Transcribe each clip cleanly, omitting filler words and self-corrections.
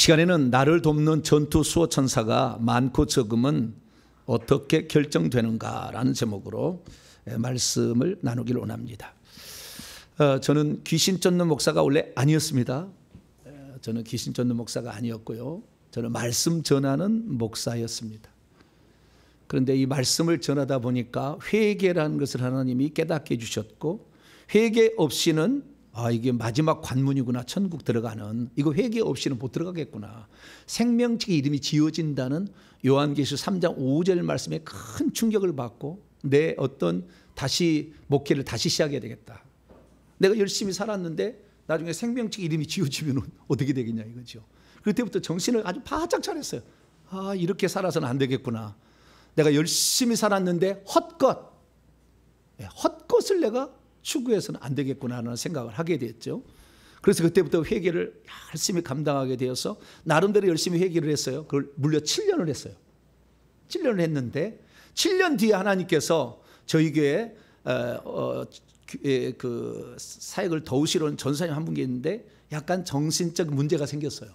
시간에는 나를 돕는 전투 수호 천사가 많고 적음은 어떻게 결정되는가라는 제목으로 말씀을 나누기를 원합니다. 저는 귀신 쫓는 목사가 원래 아니었습니다. 저는 귀신 쫓는 목사가 아니었고요. 저는 말씀 전하는 목사였습니다. 그런데 이 말씀을 전하다 보니까 회개라는 것을 하나님이 깨닫게 해주셨고, 회개 없이는 이게 마지막 관문이구나, 천국 들어가는, 이거 회개 없이는 못 들어가겠구나, 생명책의 이름이 지어진다는 요한계시록 3장 5절 말씀에 큰 충격을 받고 내 어떤 다시 목회를 다시 시작해야 되겠다. 내가 열심히 살았는데 나중에 생명책 이름이 지어지면 어떻게 되겠냐 이거죠. 그때부터 정신을 아주 바짝 차렸어요. 이렇게 살아서는 안 되겠구나. 내가 열심히 살았는데 헛것을 내가 추구해서는 안 되겠구나 하는 생각을 하게 됐죠. 그래서 그때부터 회개를 열심히 감당하게 되어서 나름대로 열심히 회개를 했어요. 그걸 무려 7년을 했어요. 7년을 했는데 7년 뒤에 하나님께서 저희 교회 그 사역을 도우시러 온 전사님 한 분이 있는데 약간 정신적 문제가 생겼어요.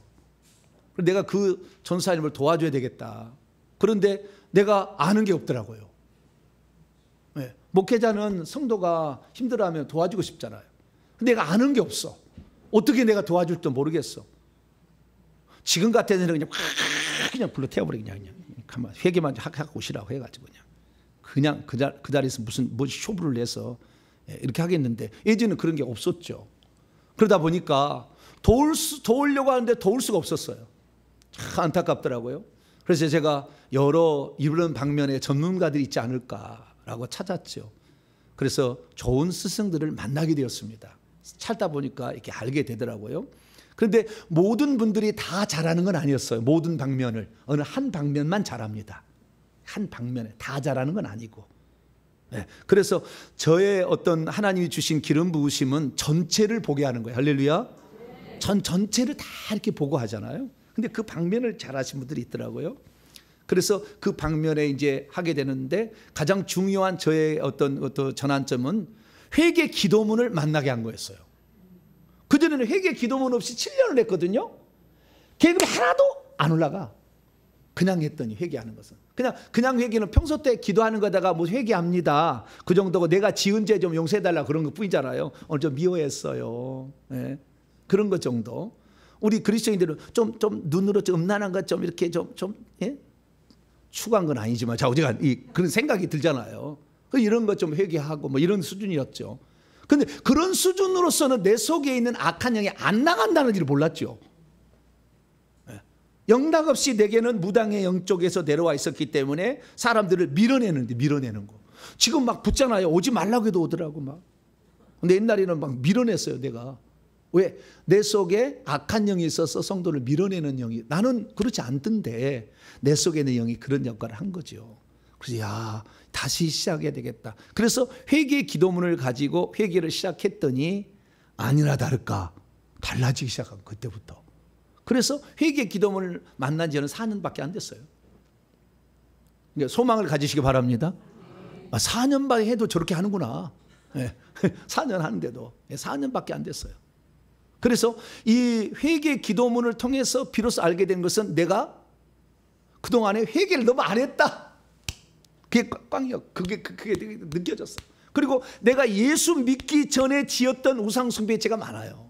내가 그 전사님을 도와줘야 되겠다. 그런데 내가 아는 게 없더라고요. 목회자는 성도가 힘들어하면 도와주고 싶잖아요. 근데 내가 아는 게 없어. 어떻게 내가 도와줄지 모르겠어. 지금 같아서는 그냥 불러 태워버리고 그냥 가만 회개만 하고 오시라고 해가지고 그냥 그 자리에서 무슨 쇼부를 내서 이렇게 하겠는데, 예전에는 그런 게 없었죠. 그러다 보니까 도우려고 하는데 도울 수가 없었어요. 참 안타깝더라고요. 그래서 제가 이런 방면에 전문가들이 있지 않을까라고 찾았죠. 그래서 좋은 스승들을 만나게 되었습니다. 찾다 보니까 이렇게 알게 되더라고요. 그런데 모든 분들이 다 잘하는 건 아니었어요. 모든 방면을. 어느 한 방면만 잘합니다. 한 방면에 다 잘하는 건 아니고. 그래서 저의 어떤 하나님이 주신 기름 부으심은 전체를 보게 하는 거예요. 할렐루야. 전체를 다 이렇게 보고 하잖아요. 근데 그 방면을 잘하신 분들이 있더라고요. 그래서 그 방면에 이제 하게 되는데, 가장 중요한 저의 어떤 전환점은 회개 기도문을 만나게 한 거였어요. 그전에는 회개 기도문 없이 7년을 했거든요. 계급이 하나도 안 올라가. 그냥 했더니 회개하는 것은 그냥 회개는 평소 때 기도하는 거다가 뭐 회개합니다, 그 정도고 내가 지은 죄 좀 용서해달라 그런 것 뿐이잖아요. 오늘 좀 미워했어요. 그런 것 정도. 우리 그리스도인들은 좀 눈으로 좀 음란한 것 좀 이렇게 좀 추구한 건 아니지만 자우지가 그런 생각이 들잖아요. 이런 것 좀 회개하고 뭐 이런 수준이었죠. 그런데 그런 수준으로서는 내 속에 있는 악한 영이 안 나간다는 줄 몰랐죠. 영락 없이 내게는 무당의 영 쪽에서 내려와 있었기 때문에 사람들을 밀어내는 거. 지금 막 붙잖아요. 오지 말라고 해도 오더라고 막. 근데 옛날에는 막 밀어냈어요 내가. 왜? 내 속에 악한 영이 있어서 성도를 밀어내는 영이, 나는 그렇지 않던데 내 속에 있는 영이 그런 역할을 한 거죠. 그래서 다시 시작해야 되겠다. 그래서 회개의 기도문을 가지고 회개를 시작했더니 아니나 다를까 달라지기 시작한 그때부터. 그래서 회개의 기도문을 만난 지는 4년밖에 안 됐어요. 소망을 가지시기 바랍니다. 4년밖에 해도 저렇게 하는구나. 4년 하는데도 4년밖에 안 됐어요. 그래서 이 회개의 기도문을 통해서 비로소 알게 된 것은 내가 그동안에 회개를 너무 안 했다. 그게 그게 느껴졌어. 그리고 내가 예수 믿기 전에 지었던 우상숭배의 죄가 많아요.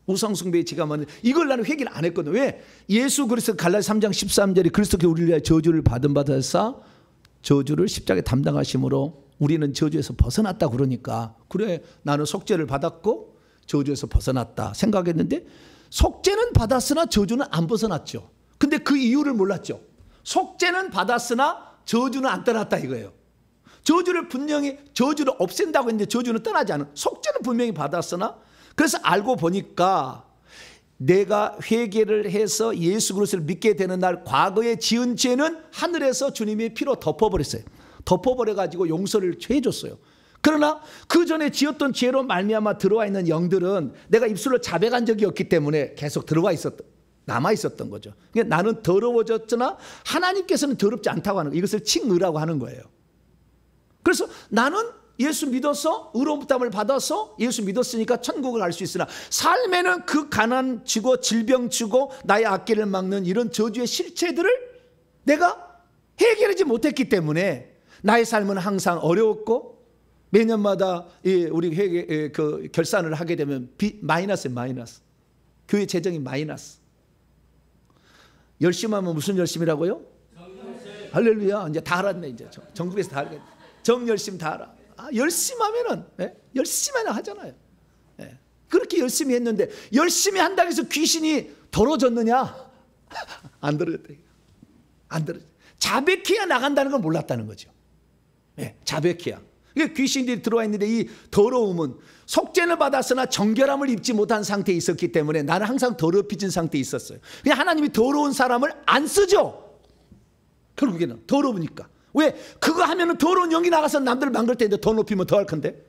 우상숭배의 죄가 많은데 이걸 나는 회개를 안 했거든. 왜? 예수 그리스도 갈라디아 3장 13절에 그리스도께서 우리를 위하여 저주를 받은 바다사 저주를 십자가에 담당하심으로 우리는 저주에서 벗어났다 그러니까, 그래 나는 속죄를 받았고 저주에서 벗어났다 생각했는데, 속죄는 받았으나 저주는 안 벗어났죠. 근데 그 이유를 몰랐죠. 속죄는 받았으나 저주는 안 떠났다 이거예요. 저주를 없앤다고 했는데 저주는 떠나지 않은, 속죄는 분명히 받았으나, 그래서 알고 보니까 내가 회개를 해서 예수 그리스도를 믿게 되는 날 과거에 지은 죄는 하늘에서 주님의 피로 덮어버렸어요. 덮어버려가지고 용서를 해줬어요. 그러나 그 전에 지었던 죄로 말미암아 들어와 있는 영들은 내가 입술로 자백한 적이 없기 때문에 계속 남아 있었던 거죠. 그러니까 나는 더러워졌으나 하나님께서는 더럽지 않다고 하는 거예요. 이것을 칭의라고 하는 거예요. 그래서 나는 예수 믿어서 의로움을 받아서 예수 믿었으니까 천국을 갈 수 있으나 삶에는 그 가난 주고 질병 주고 나의 악기를 막는 이런 저주의 실체들을 내가 해결하지 못했기 때문에 나의 삶은 항상 어려웠고 매년마다 우리 그 결산을 하게 되면 마이너스에 마이너스. 교회 재정이 마이너스. 열심히 하면 무슨 열심이라고요? 할렐루야. 이제 다 알았네. 이제 전국에서 다 알겠네. 정열심 다 알아. 열심히 하면은 열심히 하잖아요. 그렇게 열심히 했는데 열심히 한다고 해서 귀신이 덜어졌느냐? 안 덜어졌다. 안 덜어졌다. 자백해야 나간다는 걸 몰랐다는 거죠. 자백해야. 이게 귀신들이 들어와 있는데 이 더러움은 속죄를 받았으나 정결함을 입지 못한 상태에 있었기 때문에 나는 항상 더럽혀진 상태에 있었어요. 그냥 하나님이 더러운 사람을 안 쓰죠. 결국에는 더러우니까. 왜? 그거 하면은 더러운 영이 나가서 남들 망갈 때인데 더 높이면 더 할 건데.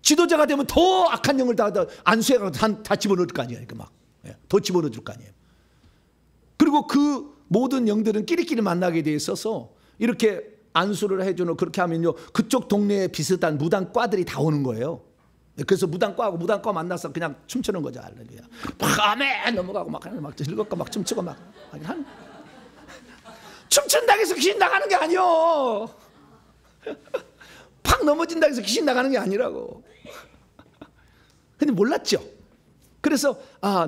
지도자가 되면 더 악한 영을 다 안수해가지고 다 집어넣을 거 아니에요. 막 더 집어넣어 줄 거 아니에요. 그리고 그 모든 영들은 끼리끼리 만나게 돼 있어서 이렇게 안수를 해주는 그렇게 하면요 그쪽 동네에 비슷한 무당과들이 다 오는 거예요. 그래서 무당과하고 무당과 만나서 그냥 춤추는 거죠. 할렐루야. 밤에 넘어가고 막 즐겁고 막 춤추고 막 춤춘다고 해서 귀신 나가는 게 아니요. 팍 넘어진다고 해서 귀신 나가는 게 아니라고. 근데 몰랐죠. 그래서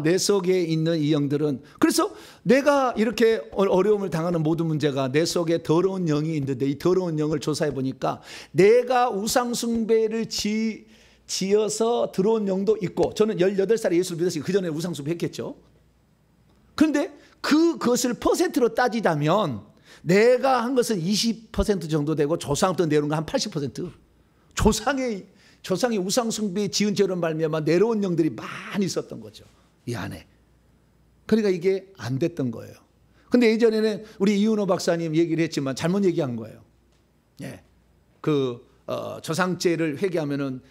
내 속에 있는 이 영들은 그래서 내가 이렇게 어려움을 당하는 모든 문제가 내 속에 더러운 영이 있는데 이 더러운 영을 조사해 보니까 내가 우상 숭배를 지어서 들어온 영도 있고 저는 18살에 예수를 믿었으니까 그 전에 우상 숭배 했겠죠. 그런데 그것을 퍼센트로 따지자면 내가 한 것은 20% 정도 되고 조상부터 내려온 거 한 80%. 조상의 우상 숭배에 지은 죄로 말미암아 내려온 영들이 많이 있었던 거죠. 이 안에. 그러니까 이게 안 됐던 거예요. 근데 예전에는 우리 이윤호 박사님 얘기를 했지만 잘못 얘기한 거예요. 조상죄를 회개하면은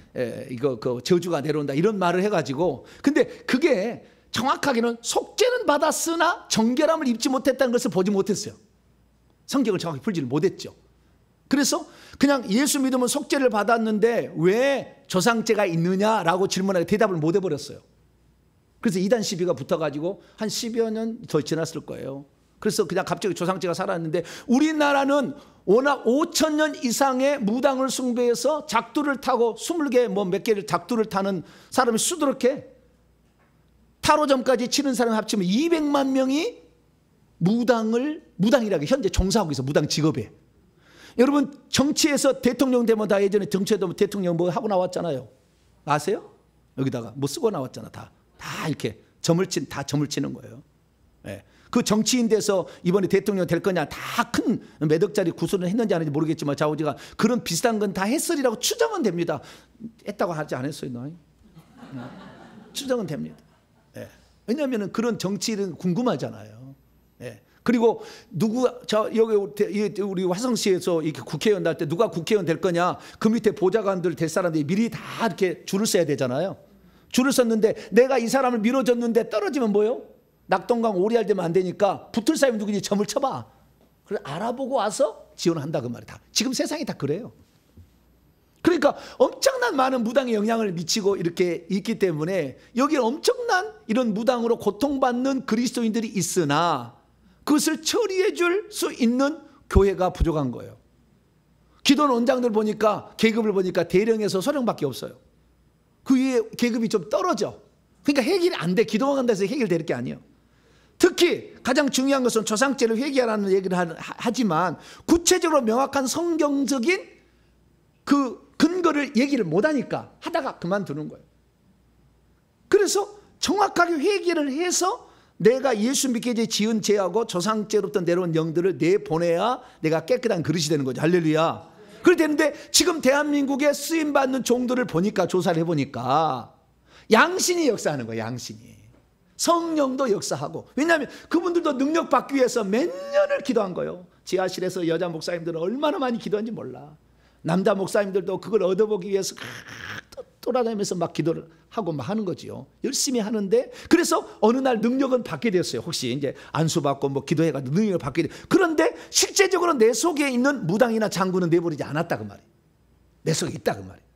이거 저주가 내려온다 이런 말을 해가지고 근데 그게 정확하게는 속죄는 받았으나 정결함을 입지 못했다는 것을 보지 못했어요. 성경을 정확히 풀지를 못했죠. 그래서 그냥 예수 믿으면 속죄를 받았는데 왜 조상죄가 있느냐라고 질문하게 대답을 못 해버렸어요. 그래서 이단 시비가 붙어가지고 한 10여 년 더 지났을 거예요. 그래서 그냥 갑자기 조상죄가 살았는데 우리나라는 워낙 5,000년 이상의 무당을 숭배해서 작두를 타고 20개 몇 개를 작두를 타는 사람이 수두룩해. 타로점까지 치는 사람 합치면 200만 명이 무당이라고 현재 종사하고 있어. 무당 직업에. 여러분 정치에서 대통령 되면 다 예전에 정치에도 대통령 뭐 하고 나왔잖아요. 아세요? 여기다가 뭐 쓰고 나왔잖아. 다 이렇게 점을 치는 거예요. 그 정치인 돼서 이번에 대통령 될 거냐 다 큰 몇 억짜리 구슬을 했는지 안 했는지 모르겠지만 좌우지가 그런 비슷한 건 다 했으리라고 추정은 됩니다. 했다고 하지 않았어요. 너? 추정은 됩니다. 왜냐하면 그런 정치는 궁금하잖아요. 그리고 여기 우리 화성시에서 이렇게 국회의원 날 때 누가 국회의원 될 거냐 그 밑에 보좌관들 될 사람들이 미리 다 이렇게 줄을 서야 되잖아요. 줄을 섰는데 내가 이 사람을 밀어줬는데 떨어지면 뭐요? 낙동강 오리알 되면 안 되니까 붙을 사람이 누구인지 점을 쳐봐. 그래 알아보고 와서 지원한다 그 말이다. 지금 세상이 다 그래요. 그러니까 엄청난 많은 무당의 영향을 미치고 이렇게 있기 때문에 여기에 엄청난 이런 무당으로 고통받는 그리스도인들이 있으나 그것을 처리해 줄 수 있는 교회가 부족한 거예요. 기도원 원장들 보니까 계급을 보니까 대령에서 소령밖에 없어요. 그 위에 계급이 좀 떨어져. 그러니까 해결이 안 돼. 기도원 간다 해서 해결될 게 아니에요. 특히 가장 중요한 것은 조상죄를 회개하라는 얘기를 하지만 구체적으로 명확한 성경적인 그 근거를 얘기를 못하니까 하다가 그만두는 거예요. 그래서 정확하게 회개를 해서 내가 예수 믿게 지은 죄하고 조상죄로부터 내려온 영들을 내보내야 내가 깨끗한 그릇이 되는 거죠. 할렐루야. 그렇게 되는데 지금 대한민국에 쓰임받는 종들을 보니까 조사를 해보니까 양신이 역사하는 거예요. 양신이. 성령도 역사하고. 왜냐하면 그분들도 능력 받기 위해서 몇 년을 기도한 거예요. 지하실에서 여자 목사님들은 얼마나 많이 기도한지 몰라. 남자 목사님들도 그걸 얻어보기 위해서 돌아다니면서 막 기도를 하고 막 하는 거지요. 열심히 하는데, 그래서 어느 날 능력은 받게 됐어요. 혹시 이제 안수받고 뭐 기도해가지고 능력을 받게 돼. 그런데 실제적으로 내 속에 있는 무당이나 장군은 내버리지 않았다 그 말이에요. 내 속에 있다 그 말이에요.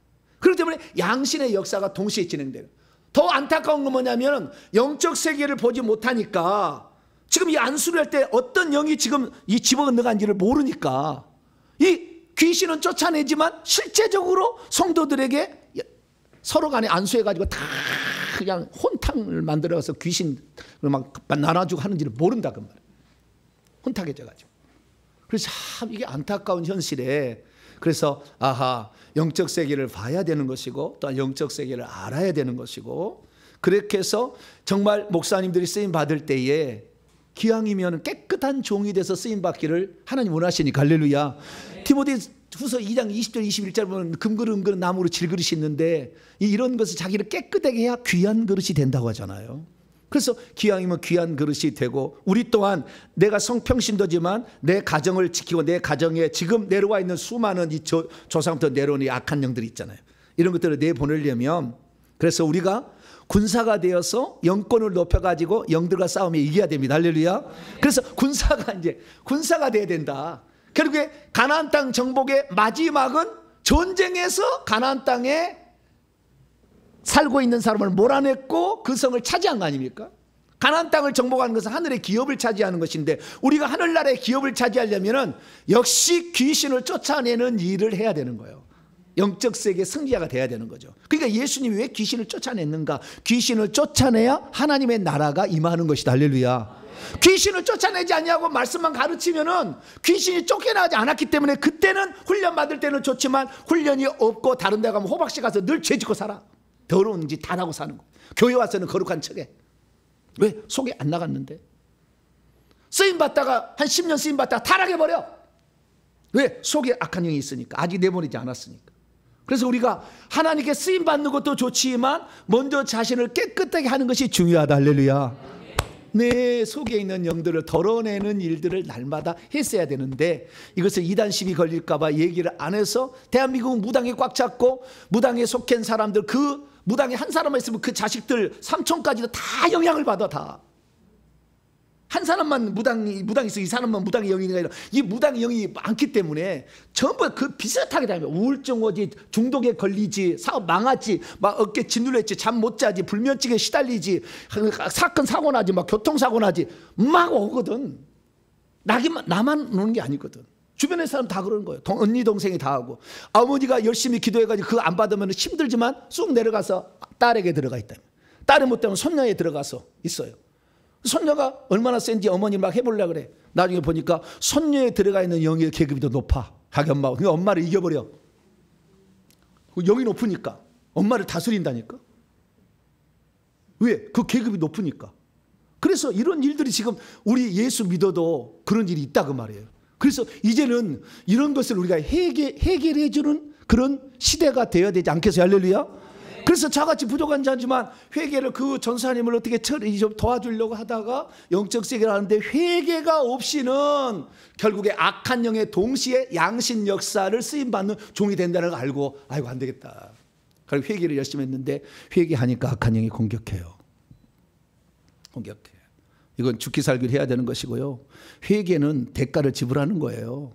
그렇기 때문에 양신의 역사가 동시에 진행돼요. 더 안타까운 건 뭐냐면 영적 세계를 보지 못하니까 지금 이 안수를 할 때 어떤 영이 지금 이 집어넣어간지를 모르니까 이 귀신은 쫓아내지만 실제적으로 성도들에게 서로 간에 안수해가지고 다 그냥 혼탕을 만들어서 귀신을 막 나눠주고 하는지를 모른다 그 말이에요. 혼탁해져가지고. 그래서 참 이게 안타까운 현실에, 그래서 아하, 영적 세계를 봐야 되는 것이고 또 영적 세계를 알아야 되는 것이고, 그렇게 해서 정말 목사님들이 쓰임 받을 때에 기왕이면 깨끗한 종이 돼서 쓰임 받기를 하나님 원하시니까. 할렐루야. 디모데후서 2장 20절 21절 보면 금그릇 나무로 질그릇이 있는데 이런 것을 자기를 깨끗하게 해야 귀한 그릇이 된다고 하잖아요. 그래서 기왕이면 귀한 그릇이 되고, 우리 또한 내가 성평신도지만 내 가정을 지키고 내 가정에 지금 내려와 있는 수많은 이 조상부터 내려오는 이 악한 영들이 있잖아요. 이런 것들을 내보내려면, 그래서 우리가 군사가 되어서 영권을 높여가지고 영들과 싸우며 이겨야 됩니다. 할렐루야. 그래서 군사가 돼야 된다. 결국에 가나안 땅 정복의 마지막은 전쟁에서 가나안 땅에 살고 있는 사람을 몰아냈고 그 성을 차지한 거 아닙니까? 가나안 땅을 정복하는 것은 하늘의 기업을 차지하는 것인데, 우리가 하늘나라의 기업을 차지하려면 역시 귀신을 쫓아내는 일을 해야 되는 거예요. 영적 세계 승리자가 돼야 되는 거죠. 그러니까 예수님이 왜 귀신을 쫓아냈는가? 귀신을 쫓아내야 하나님의 나라가 임하는 것이다. 할렐루야. 귀신을 쫓아내지 않냐고 말씀만 가르치면은 귀신이 쫓겨나지 않았기 때문에 그때는 훈련 받을 때는 좋지만 훈련이 없고 다른 데 가면 호박씨 가서 늘 죄짓고 살아. 더러운 짓 다 하고 사는 거. 교회 와서는 거룩한 척해. 왜? 속에 안 나갔는데. 쓰임 받다가 한 10년 쓰임 받다가 타락해버려. 왜? 속에 악한 영이 있으니까. 아직 내버리지 않았으니까. 그래서 우리가 하나님께 쓰임 받는 것도 좋지만 먼저 자신을 깨끗하게 하는 것이 중요하다. 할렐루야. 내 속에 있는 영들을 덜어내는 일들을 날마다 했어야 되는데, 이것을 이단 시비 걸릴까 봐 얘기를 안 해서 대한민국은 무당이 꽉 찼고, 무당에 속한 사람들, 그 무당에 한 사람만 있으면 그 자식들 삼촌까지도 다 영향을 받아. 다 한 사람만 무당이 있어, 이 사람만 무당의 영이 아니라 이 무당의 영이 많기 때문에 전부 그 비슷하게 다니면 우울증 오지, 중독에 걸리지, 사업 망하지, 막 어깨 짓눌렸지, 잠 못 자지, 불면증에 시달리지, 사건 사고 나지, 막 교통사고 나지, 막 오거든. 나만 오는 게 아니거든. 주변의 사람 다 그러는 거예요. 언니 동생이 다 하고, 어머니가 열심히 기도해가지고 그거 안 받으면 힘들지만 쑥 내려가서 딸에게 들어가 있다. 딸이 못 되면 손녀에 들어가서 있어요. 손녀가 얼마나 센지 어머니 막 해보려고 그래. 나중에 보니까 손녀에 들어가 있는 영의 계급이 더 높아. 자기 엄마가. 그러니까 엄마를 이겨버려. 영이 높으니까 엄마를 다스린다니까. 왜? 그 계급이 높으니까. 그래서 이런 일들이 지금 우리 예수 믿어도 그런 일이 있다 그 말이에요. 그래서 이제는 이런 것을 우리가 해결해 주는 그런 시대가 되어야 되지 않겠어요? 할렐루야. 그래서 저같이 부족한 자지만 회개를, 그 전사님을 어떻게 좀 도와주려고 하다가 영적 세계를 하는데 회개가 없이는 결국에 악한 영의 동시에 양신 역사를 쓰임받는 종이 된다는 걸 알고, 아이고 안 되겠다. 그리고 회개를 열심히 했는데 회개하니까 악한 영이 공격해요. 이건 죽기 살기를 해야 되는 것이고요. 회개는 대가를 지불하는 거예요.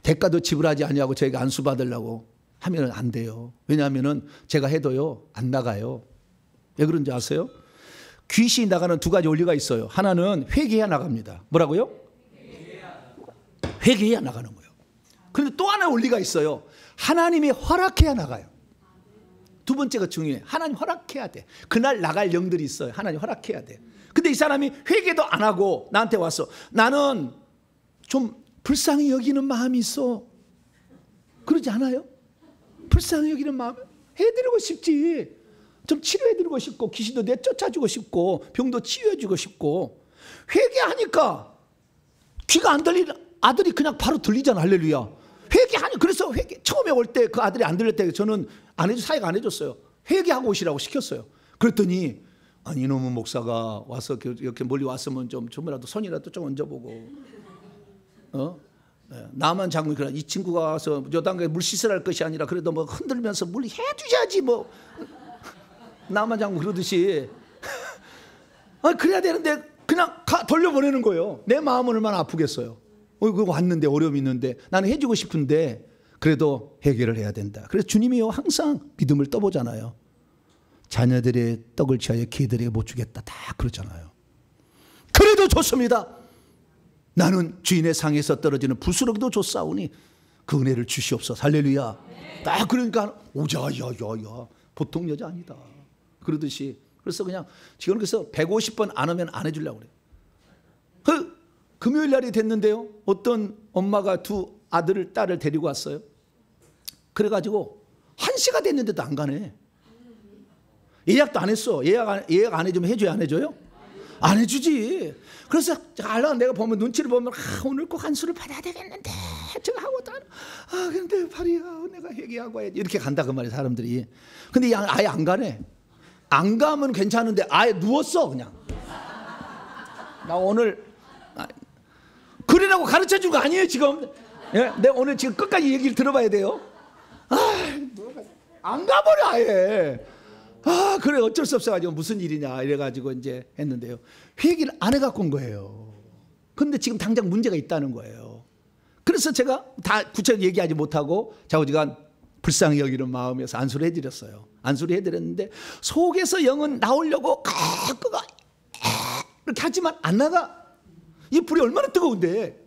대가도 지불하지 않냐고 저희가 안수 받으려고 하면 안 돼요. 왜냐하면 제가 해도요 안 나가요. 왜 그런지 아세요? 귀신이 나가는 두 가지 원리가 있어요. 하나는 회개해야 나갑니다. 뭐라고요? 회개해야 나가는 거예요. 그런데 또 하나의 원리가 있어요. 하나님이 허락해야 나가요. 두 번째가 중요해. 하나님 허락해야 돼. 그날 나갈 영들이 있어요. 하나님 허락해야 돼. 근데 이 사람이 회개도 안 하고 나한테 왔어. 나는 좀 불쌍히 여기는 마음이 있어. 그러지 않아요? 불쌍히 여기는 마음 해드리고 싶지. 좀 치료해드리고 싶고, 귀신도 내쫓아주고 싶고, 병도 치유해주고 싶고. 회개하니까 귀가 안 들리는 아들이 그냥 바로 들리잖아. 할렐루야. 회개하니, 그래서 처음에 올 때 그 아들이 안 들릴 때 저는 사역 안 해줬어요. 회개하고 오시라고 시켰어요. 그랬더니 아니 이놈은 목사가 와서 이렇게 멀리 왔으면 좀이라도 손이라도 좀 얹어보고 나만 장군이 그래. 이 친구가 와서 요단강에 물 씻으랄 것이 아니라 그래도 뭐 흔들면서 물 해주셔야지 뭐. 나만 장군 그러듯이 그래야 되는데 그냥 돌려보내는 거예요. 내 마음은 얼마나 아프겠어요. 그거 왔는데 어려움이 있는데 나는 해주고 싶은데 그래도 해결을 해야 된다. 그래서 주님이요 항상 믿음을 떠보잖아요. 자녀들의 떡을 취하여 개들에게 못 주겠다 다 그러잖아요. 그래도 좋습니다. 나는 주인의 상에서 떨어지는 부스러기도 줬사오니 그 은혜를 주시옵소서. 할렐루야. 딱 그러니까 오자야야야 보통 여자 아니다 그러듯이. 그래서 그냥 지금 그래서 150번 안 하면 안 해주려고 그래요. 금요일 날이 됐는데요, 어떤 엄마가 두 아들을 딸을 데리고 왔어요. 그래가지고 1시가 됐는데도 안 가네. 예약도 안 했어. 예약 안 해주면 해줘요 안 해줘요? 안 해주지. 그래서 내가 보면 눈치를 보면 오늘 꼭 한 수를 받아야 되겠는데 제가 하고 근데 발이야 내가 회개하고 와야지 이렇게 간다 그 말이에요 사람들이. 근데 아예 안 가네. 안 가면 괜찮은데 아예 누웠어 그냥. 나 오늘 그러라고 가르쳐준 거 아니에요 지금. 예? 내가 오늘 지금 끝까지 얘기를 들어봐야 돼요. 안 가버려 아예. 그래 어쩔 수 없어가지고 무슨 일이냐 이래가지고 이제 했는데요, 회개를 안 해갖고 온 거예요. 근데 지금 당장 문제가 있다는 거예요. 그래서 제가 다 구체적으로 얘기하지 못하고 좌우지간 불쌍히 여기는 마음에서 안수를 해드렸어요. 안수를 해드렸는데 속에서 영은 나오려고 이렇게 하지만 안 나가. 이 불이 얼마나 뜨거운데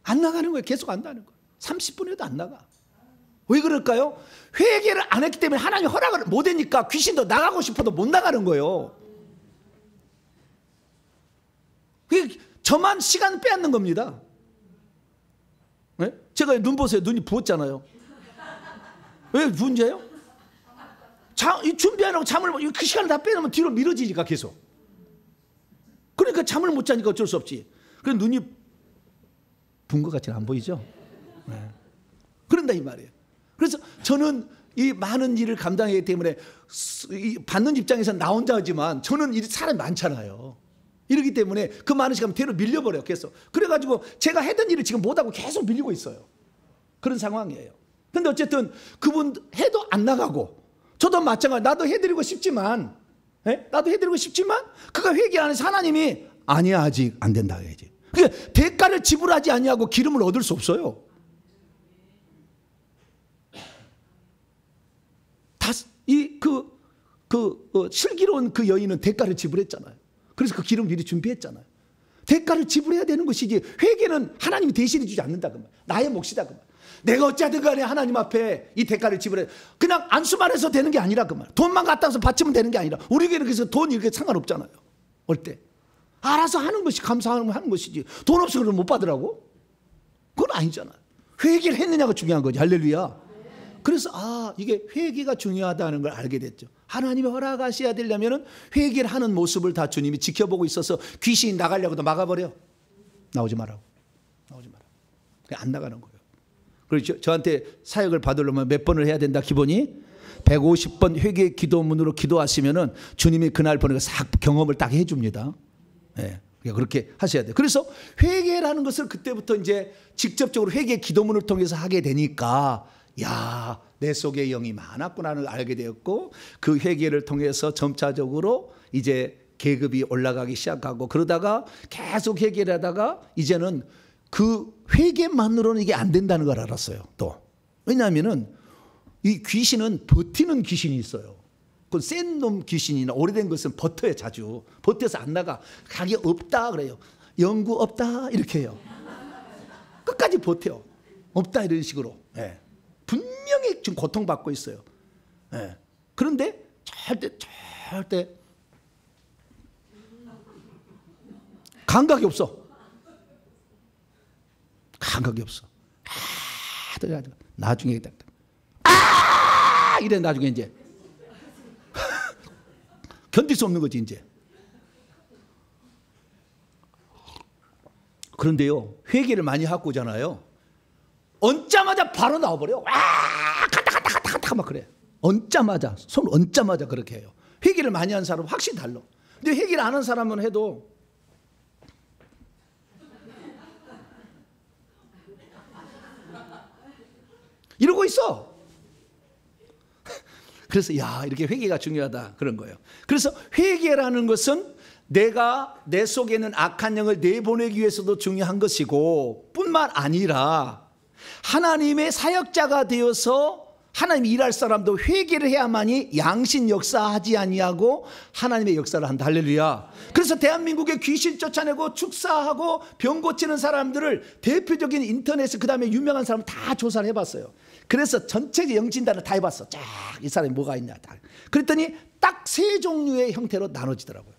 안 나가는 거예요. 계속 안 나가는 거예요. 30분에도 안 나가. 왜 그럴까요? 회개를 안 했기 때문에 하나님이 허락을 못 하니까 귀신도 나가고 싶어도 못 나가는 거예요. 저만 시간 빼앗는 겁니다. 네? 제가 눈 보세요. 눈이 부었잖아요. 왜 문제예요? 준비하라고 잠을 그 시간을 다 빼놓으면 뒤로 미뤄지니까 계속. 그러니까 잠을 못 자니까 어쩔 수 없지. 그래서 눈이 분 것 같지는 안 보이죠? 네. 그런다 이 말이에요. 그래서 저는 이 많은 일을 감당하기 때문에 받는 입장에서는 나 혼자지만 저는 사람이 많잖아요. 이러기 때문에 그 많은 시간 뒤로 밀려버려요. 계속. 그래가지고 제가 했던 일을 지금 못하고 계속 밀리고 있어요. 그런 상황이에요. 근데 어쨌든 그분 해도 안 나가고 저도 마찬가지. 나도 해드리고 싶지만 그가 회개 안 해서 하나님이 아니야 아직 안 된다 해야지. 그러니까 대가를 지불하지 아니하고 기름을 얻을 수 없어요. 슬기로운 그 여인은 대가를 지불했잖아요. 그래서 그 기름 미리 준비했잖아요. 대가를 지불해야 되는 것이지 회개는 하나님이 대신해 주지 않는다 그 말. 나의 몫이다 그 말. 내가 어찌하든 간에 하나님 앞에 이 대가를 지불해. 그냥 안수만 해서 되는 게 아니라 그 말. 돈만 갖다 와서 바치면 되는 게 아니라. 우리에게는 그래서 돈 이렇게 상관없잖아요. 올 때. 알아서 하는 것이 감사하는 것이지. 돈 없으면 그럼 못 받으라고? 그건 아니잖아요. 회개를 했느냐가 중요한 거지. 할렐루야. 그래서 이게 회개가 중요하다는 걸 알게 됐죠. 하나님이 허락하셔야 되려면 회개를 하는 모습을 다 주님이 지켜보고 있어서 귀신이 나가려고도 막아버려. 나오지 말라고. 나오지 마라. 안 나가는 거예요. 그리고 저한테 사역을 받으려면 몇 번을 해야 된다 기본이? 150번 회개 기도문으로 기도하시면은 주님이 그날 보내서 싹 경험을 딱 해줍니다. 네. 그렇게 하셔야 돼요. 그래서 회개라는 것을 그때부터 이제 직접적으로 회개 기도문을 통해서 하게 되니까 내 속에 영이 많았구나를 알게 되었고 그 회개를 통해서 점차적으로 이제 계급이 올라가기 시작하고 그러다가 계속 회개를 하다가 이제는 그 회개만으로는 이게 안 된다는 걸 알았어요. 또 왜냐하면은 이 귀신은 버티는 귀신이 있어요. 그 센 놈 귀신이나 오래된 것은 버텨요. 자주 버텨서 안 나가. 각이 없다 그래요. 영구 없다 이렇게 해요. 끝까지 버텨. 없다 이런 식으로. 네. 분명히 지금 고통받고 있어요. 네. 그런데 절대 감각이 없어. 감각이 없어. 나중에 이래 나중에 이제 견딜 수 없는 거지 이제. 그런데요 회개를 많이 하고 오잖아요. 얹자마자 바로 나와버려. 간다 막 그래. 얹자마자 손 얹자마자 그렇게 해요. 회개를 많이 한 사람은 확실히 달라. 근데 회개를 안 한 사람은 해도 이러고 있어. 그래서 야, 이렇게 회개가 중요하다 그런 거예요. 그래서 회개라는 것은 내가 내 속에 있는 악한 영을 내보내기 위해서도 중요한 것이고, 뿐만 아니라 하나님의 사역자가 되어서 하나님이 일할 사람도 회개를 해야만이 양신 역사하지 아니하고 하나님의 역사를 한다. 할렐루야. 그래서 대한민국에 귀신 쫓아내고 축사하고 병 고치는 사람들을 대표적인 인터넷에 그다음에 유명한 사람 다 조사를 해봤어요. 그래서 전체 영진단을 다 해봤어. 쫙 이 사람이 뭐가 있냐 다. 그랬더니 딱 세 종류의 형태로 나눠지더라고요.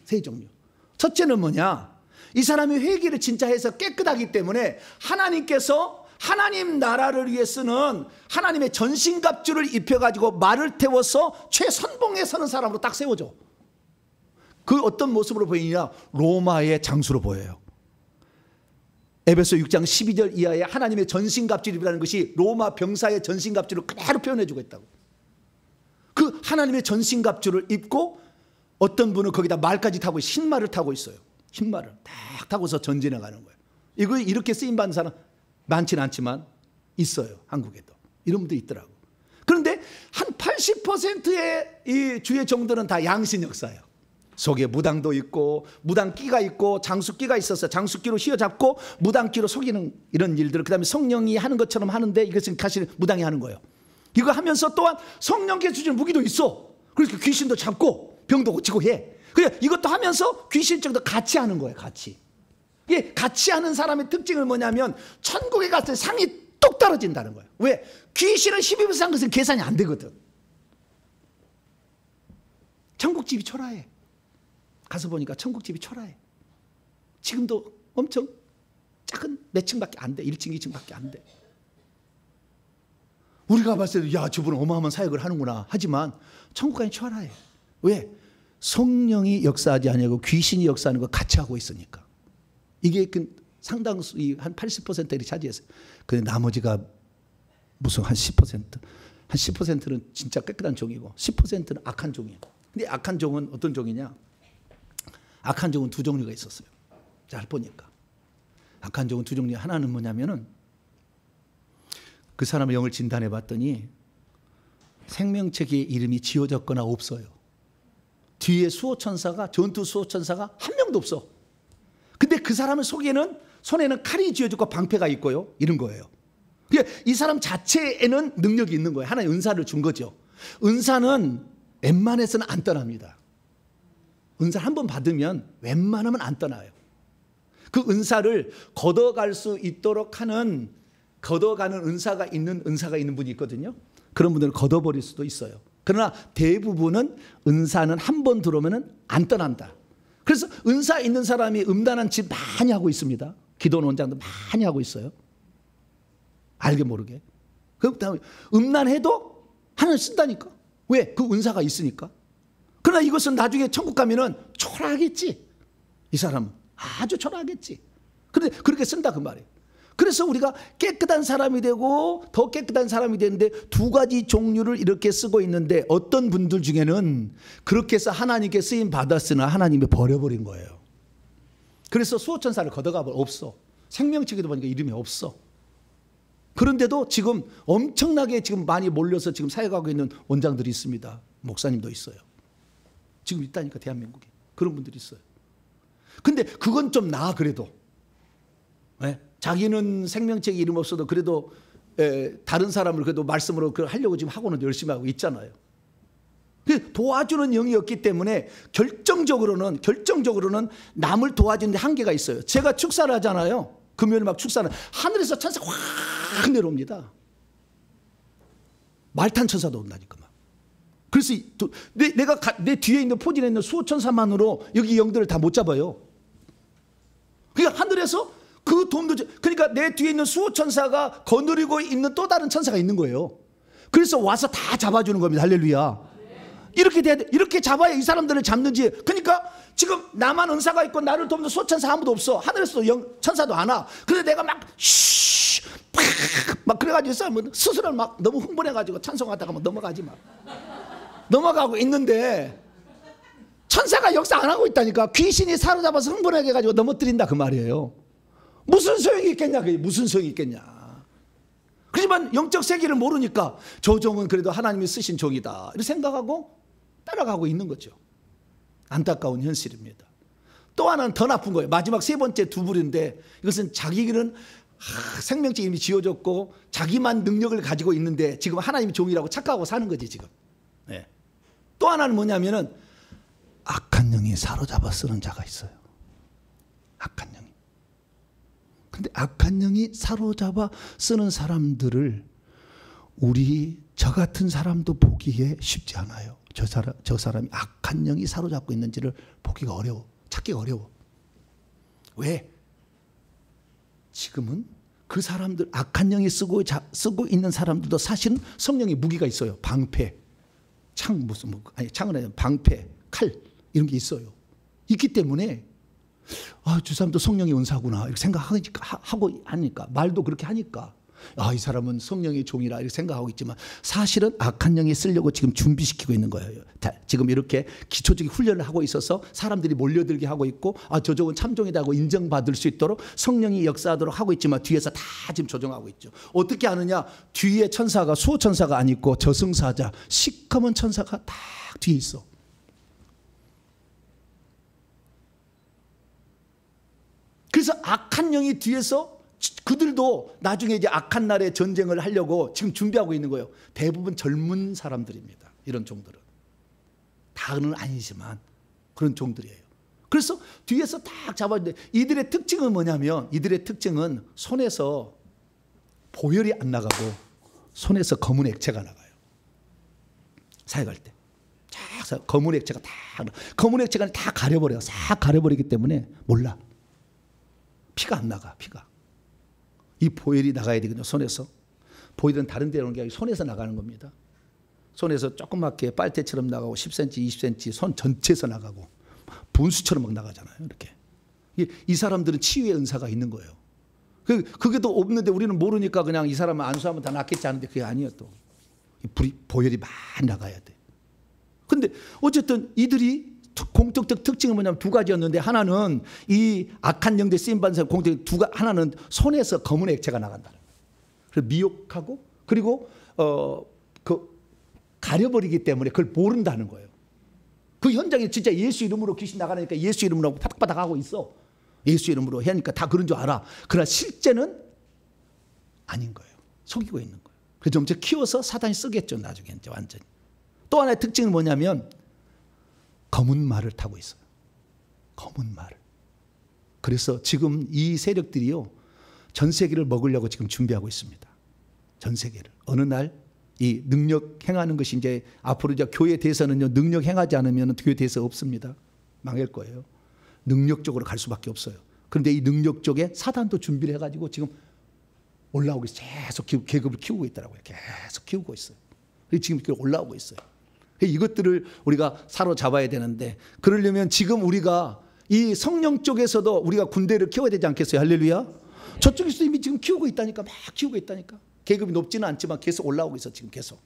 세 종류. 첫째는 뭐냐, 이 사람이 회개를 진짜 해서 깨끗하기 때문에 하나님께서 하나님 나라를 위해서는 하나님의 전신갑주를 입혀가지고 말을 태워서 최선봉에 서는 사람으로 딱 세워줘. 그 어떤 모습으로 보이냐, 로마의 장수로 보여요. 에베소 6장 12절 이하에 하나님의 전신갑주를 입으라는 것이 로마 병사의 전신갑주를 그대로 표현해주고 있다고. 그 하나님의 전신갑주를 입고 어떤 분은 거기다 말까지 타고 흰말을 타고 있어요. 흰말을 딱 타고서 전진해 가는 거예요. 이거 이렇게 쓰임받는 사람 많지는 않지만 있어요. 한국에도 이런 분도 있더라고. 그런데 한 80%의 이 주의 종들은 다 양신 역사예요. 속에 무당도 있고 무당끼가 있고 장수끼가 있어서 장수끼로 휘어잡고 무당끼로 속이는 이런 일들을 그다음에 성령이 하는 것처럼 하는데 이것은 사실 무당이 하는 거예요. 이거 하면서 또한 성령께 주시는 무기도 있어. 그래서 귀신도 잡고 병도 고치고 해. 그래 이것도 하면서 귀신적도 같이 하는 거예요. 같이. 이게 같이 하는 사람의 특징은 뭐냐면 천국에 갔을 때 상이 똑 떨어진다는 거예요. 왜? 귀신은 12% 한 것은 계산이 안 되거든. 천국집이 초라해. 가서 보니까 천국집이 초라해. 지금도 엄청 작은 몇 층밖에 안 돼. 1층, 2층밖에 안 돼. 우리가 봤을 때도 야, 저분은 어마어마한 사역을 하는구나 하지만 천국까지 초라해. 왜? 성령이 역사하지 아니하고 귀신이 역사하는 거 같이 하고 있으니까. 이게 상당수 한 80%를 차지했어요. 근데 나머지가 무슨 한 10%, 한 10%는 진짜 깨끗한 종이고 10%는 악한 종이에요. 근데 악한 종은 어떤 종이냐? 악한 종은 두 종류가 있었어요. 잘 보니까 악한 종은 두 종류. 하나는 뭐냐면은 그 사람의 영을 진단해 봤더니 생명책의 이름이 지어졌거나 없어요. 뒤에 수호천사가, 전투 수호천사가 한 명도 없어. 근데 그 사람의 속에는 손에는 칼이 쥐어졌고 방패가 있고요. 이런 거예요. 이 사람 자체에는 능력이 있는 거예요. 하나의 은사를 준 거죠. 은사는 웬만해서는 안 떠납니다. 은사 한 번 받으면 웬만하면 안 떠나요. 그 은사를 걷어갈 수 있도록 하는, 걷어가는 은사가 있는 분이 있거든요. 그런 분들은 걷어버릴 수도 있어요. 그러나 대부분은 은사는 한 번 들어오면 안 떠난다. 그래서 은사 있는 사람이 음란한 짓 많이 하고 있습니다. 기도원 원장도 많이 하고 있어요. 알게 모르게. 그다음에 음란해도 하나님 쓴다니까. 왜? 그 은사가 있으니까. 그러나 이것은 나중에 천국 가면은 초라하겠지. 이 사람은 아주 초라하겠지. 그런데 그렇게 쓴다 그 말이에요. 그래서 우리가 깨끗한 사람이 되고 더 깨끗한 사람이 되는데 두 가지 종류를 이렇게 쓰고 있는데 어떤 분들 중에는 그렇게 해서 하나님께 쓰임 받았으나 하나님이 버려버린 거예요. 그래서 수호천사를 걷어가 버려. 없어. 생명책에도 보니까 이름이 없어. 그런데도 지금 엄청나게 지금 많이 몰려서 지금 사역하고 있는 원장들이 있습니다. 목사님도 있어요. 지금 있다니까 대한민국에. 그런 분들이 있어요. 근데 그건 좀 나아 그래도. 네? 자기는 생명책에 이름 없어도 그래도 다른 사람을 그래도 말씀으로 하려고 지금 하고는 열심히 하고 있잖아요. 도와주는 영이 없기 때문에 결정적으로는 남을 도와주는 데 한계가 있어요. 제가 축사를 하잖아요. 금요일 막 축사는 하늘에서 천사가 확 내려옵니다. 말탄 천사도 온다니까 막. 그래서 내가 내 뒤에 있는 포진에 있는 수호천사만으로 여기 영들을 다 못 잡아요. 그러니까 하늘에서 그 도움도, 그러니까 내 뒤에 있는 수호천사가 거느리고 있는 또 다른 천사가 있는 거예요. 그래서 와서 다 잡아주는 겁니다. 할렐루야. 이렇게 돼야 돼. 이렇게 잡아야 이 사람들을 잡는지. 그러니까 지금 나만 은사가 있고 나를 돕는 수호천사 아무도 없어. 하늘에서도 천사도 안 와. 그래서 내가 막 그래가지고 사람은 스스로 막 너무 흥분해가지고 찬송하다가 막 넘어가지 막. 넘어가고 있는데 천사가 역사 안 하고 있다니까. 귀신이 사로잡아서 흥분하게 해가지고 넘어뜨린다 그 말이에요. 무슨 소용이 있겠냐. 그게 무슨 소용이 있겠냐. 하지만 영적 세계를 모르니까 저 종은 그래도 하나님이 쓰신 종이다 이렇게 생각하고 따라가고 있는 거죠. 안타까운 현실입니다. 또 하나는 더 나쁜 거예요. 마지막 세 번째 두 부류인데 이것은 자기는 생명체 이미 지어졌고 자기만 능력을 가지고 있는데 지금 하나님이 종이라고 착각하고 사는 거지 지금. 네. 또 하나는 뭐냐면은 악한 영이 사로잡아 쓰는 자가 있어요. 악한 영이. 근데 악한 영이 사로잡아 쓰는 사람들을 저 같은 사람도 보기에 쉽지 않아요. 저 사람이 악한 영이 사로잡고 있는지를 보기가 어려워. 찾기가 어려워. 왜? 지금은 그 사람들 악한 영이 쓰고 있는 사람들도 사실은 성령의 무기가 있어요. 방패, 창은 아니라 방패, 칼 이런 게 있어요. 있기 때문에 저 사람도 성령의 은사구나 이렇게 생각하고 하니까 말도 그렇게 하니까 이 사람은 성령의 종이라 이렇게 생각하고 있지만 사실은 악한 영이 쓰려고 지금 준비시키고 있는 거예요. 지금 이렇게 기초적인 훈련을 하고 있어서 사람들이 몰려들게 하고 있고 저 종은 참종이라고 인정받을 수 있도록 성령이 역사하도록 하고 있지만 뒤에서 다 지금 조정하고 있죠. 어떻게 하느냐? 뒤에 천사가 수호천사가 안 있고 저승사자 시커먼 천사가 다 뒤에 있어. 그래서 악한 영이 뒤에서 그들도 나중에 이제 악한 날에 전쟁을 하려고 지금 준비하고 있는 거예요. 대부분 젊은 사람들입니다. 이런 종들은. 다는 아니지만 그런 종들이에요. 그래서 뒤에서 딱 잡아주는데 이들의 특징은 뭐냐면 이들의 특징은 손에서 보혈이 안 나가고 손에서 검은 액체가 나가요. 사역할 때. 검은 액체가 검은 액체가 다 가려버려요. 싹 가려버리기 때문에 몰라. 피가 안 나가. 피가. 이 보혈이 나가야 되거든요. 손에서. 보혈은 다른 데로 오는 게 아니라 손에서 나가는 겁니다. 손에서 조그맣게 빨대처럼 나가고 10cm, 20cm 손 전체에서 나가고 분수처럼 막 나가잖아요. 이렇게. 이 사람들은 치유의 은사가 있는 거예요. 그게 또 없는데 우리는 모르니까 그냥 이 사람은 안수하면 다 낫겠지 하는데 그게 아니에요. 또 보혈이 많이 나가야 돼. 근데 어쨌든 이들이 공통적 특징은 뭐냐면 두 가지였는데 하나는 이 악한 영들 쓰임받는 공통적 하나는 손에서 검은 액체가 나간다. 그래서 미혹하고 그리고 가려버리기 때문에 그걸 모른다는 거예요. 그 현장에 진짜 예수 이름으로 귀신 나가니까 예수 이름으로 파닥파닥 하고 있어. 예수 이름으로 하니까 다 그런 줄 알아. 그러나 실제는 아닌 거예요. 속이고 있는 거예요. 그래서 점차 키워서 사단이 쓰겠죠. 나중에 이제 완전히. 또 하나의 특징은 뭐냐면 검은 말을 타고 있어요. 검은 말을. 그래서 지금 이 세력들이요. 전 세계를 먹으려고 지금 준비하고 있습니다. 전 세계를. 어느 날 이 능력 행하는 것이 이제 앞으로 이제 교회 대해서는요. 능력 행하지 않으면 교회 대해서 없습니다. 망할 거예요. 능력적으로 갈 수밖에 없어요. 그런데 이 능력 쪽에 사단도 준비를 해가지고 지금 올라오고 있어요. 계속 계급을 키우고 있더라고요. 계속 키우고 있어요. 지금 올라오고 있어요. 이것들을 우리가 사로잡아야 되는데 그러려면 지금 우리가 이 성령 쪽에서도 우리가 군대를 키워야 되지 않겠어요? 할렐루야. 저쪽에서도 이미 지금 키우고 있다니까. 막 키우고 있다니까. 계급이 높지는 않지만 계속 올라오고 있어. 지금 계속.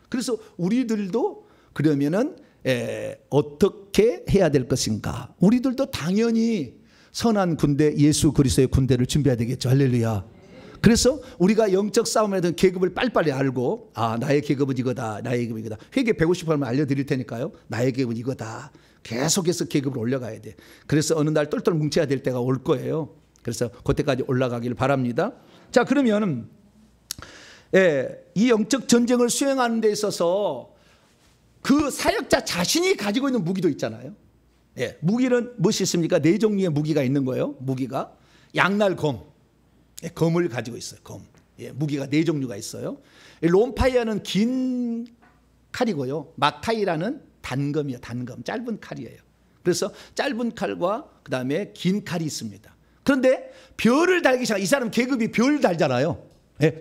그래서 우리들도 그러면은 어떻게 해야 될 것인가? 우리들도 당연히 선한 군대 예수 그리스도의 군대를 준비해야 되겠죠. 할렐루야. 그래서 우리가 영적 싸움에 대한 계급을 빨리빨리 알고 나의 계급은 이거다. 나의 계급은 이거다. 회개 150번만 알려드릴 테니까요. 나의 계급은 이거다. 계속해서 계급을 올려가야 돼. 그래서 어느 날 똘똘 뭉쳐야 될 때가 올 거예요. 그래서 그때까지 올라가기를 바랍니다. 자, 그러면 이 영적 전쟁을 수행하는 데 있어서 그 사역자 자신이 가지고 있는 무기도 있잖아요. 무기는 무엇이 있습니까? 네 종류의 무기가 있는 거예요. 무기가 양날검. 검을 가지고 있어요. 검. 무기가 네 종류가 있어요. 롬파이어는 긴 칼이고요. 마카이라는 단검이에요. 단검. 짧은 칼이에요. 그래서 짧은 칼과 그 다음에 긴 칼이 있습니다. 그런데 별을 달기 시작. 이 사람 계급이 별 달잖아요.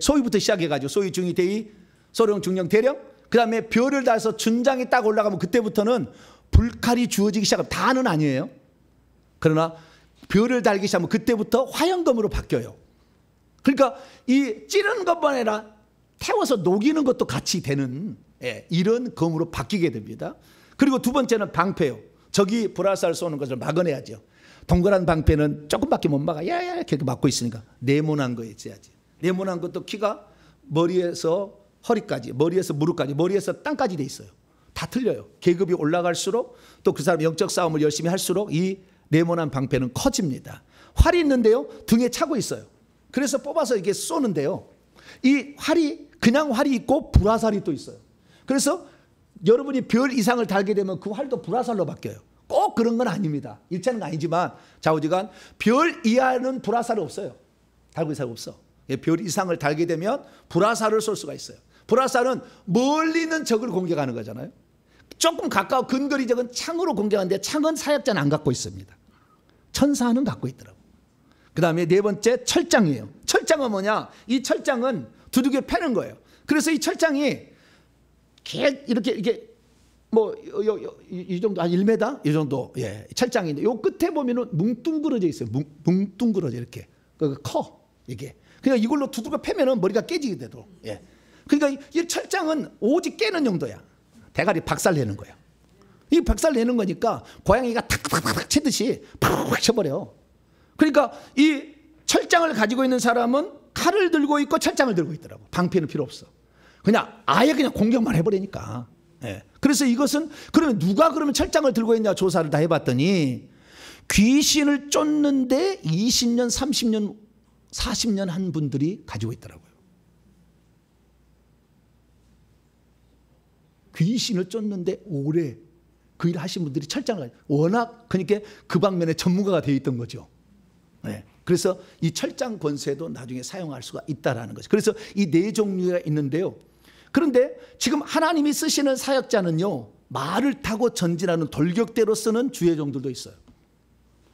소위부터 시작해가지고 소위 중위 대위 소령 중령 대령 그 다음에 별을 달아서 준장이 딱 올라가면 그때부터는 불칼이 주어지기 시작하면 다는 아니에요. 그러나 별을 달기 시작하면 그때부터 화염검으로 바뀌어요. 그러니까 이 찌르는 것만 아니라 태워서 녹이는 것도 같이 되는 이런 검으로 바뀌게 됩니다. 그리고 두 번째는 방패요. 적이 불화살 쏘는 것을 막아내야죠. 동그란 방패는 조금밖에 못 막아. 이렇게 막고 있으니까 네모난 거 있어야지. 네모난 것도 키가 머리에서 허리까지, 머리에서 무릎까지, 머리에서 땅까지 돼 있어요. 다 틀려요. 계급이 올라갈수록 또 그 사람 영적 싸움을 열심히 할수록 이 네모난 방패는 커집니다. 활이 있는데요, 등에 차고 있어요. 그래서 뽑아서 이게 쏘는데요, 이 활이 그냥 활이 있고 불화살이 또 있어요. 그래서 여러분이 별 이상을 달게 되면 그 활도 불화살로 바뀌어요. 꼭 그런 건 아닙니다. 일치하는 건 아니지만 좌우지간 별 이하는 불화살이 없어요. 달고 있는 없어. 별 이상을 달게 되면 불화살을 쏠 수가 있어요. 불화살은 멀리 있는 적을 공격하는 거잖아요. 조금 가까워 근거리 적은 창으로 공격하는데 창은 사역자는 안 갖고 있습니다. 천사는 갖고 있더라고요. 그 다음에 네 번째 철장이에요. 철장은 뭐냐? 이 철장은 두들겨 패는 거예요. 그래서 이 철장이 이렇게 뭐 이 정도 한 1m 이 정도, 예, 철장인데 요 끝에 보면은 뭉뚱그러져 있어요. 뭉뚱그러져 이렇게 커 이게. 그러니까 이걸로 두들겨 패면은 머리가 깨지게 되도록. 예. 그러니까 이 철장은 오직 깨는 용도야. 대가리 박살 내는 거야. 이 박살 내는 거니까 고양이가 탁탁탁탁 치듯이 팍 쳐버려. 그러니까 이 철장을 가지고 있는 사람은 칼을 들고 있고 철장을 들고 있더라고. 방패는 필요 없어. 그냥 아예 그냥 공격만 해버리니까. 예. 그래서 이것은 그러면 누가 그러면 철장을 들고 있냐 조사를 다 해봤더니 귀신을 쫓는데 20년, 30년, 40년 한 분들이 가지고 있더라고요. 귀신을 쫓는데 오래 그 일 하신 분들이 철장을 가지고 워낙 그러니까 그 방면에 전문가가 되어 있던 거죠. 네. 그래서 이 철장 권세도 나중에 사용할 수가 있다라는 거죠. 그래서 이 네 종류가 있는데요. 그런데 지금 하나님이 쓰시는 사역자는요, 말을 타고 전진하는 돌격대로 쓰는 주의 종들도 있어요.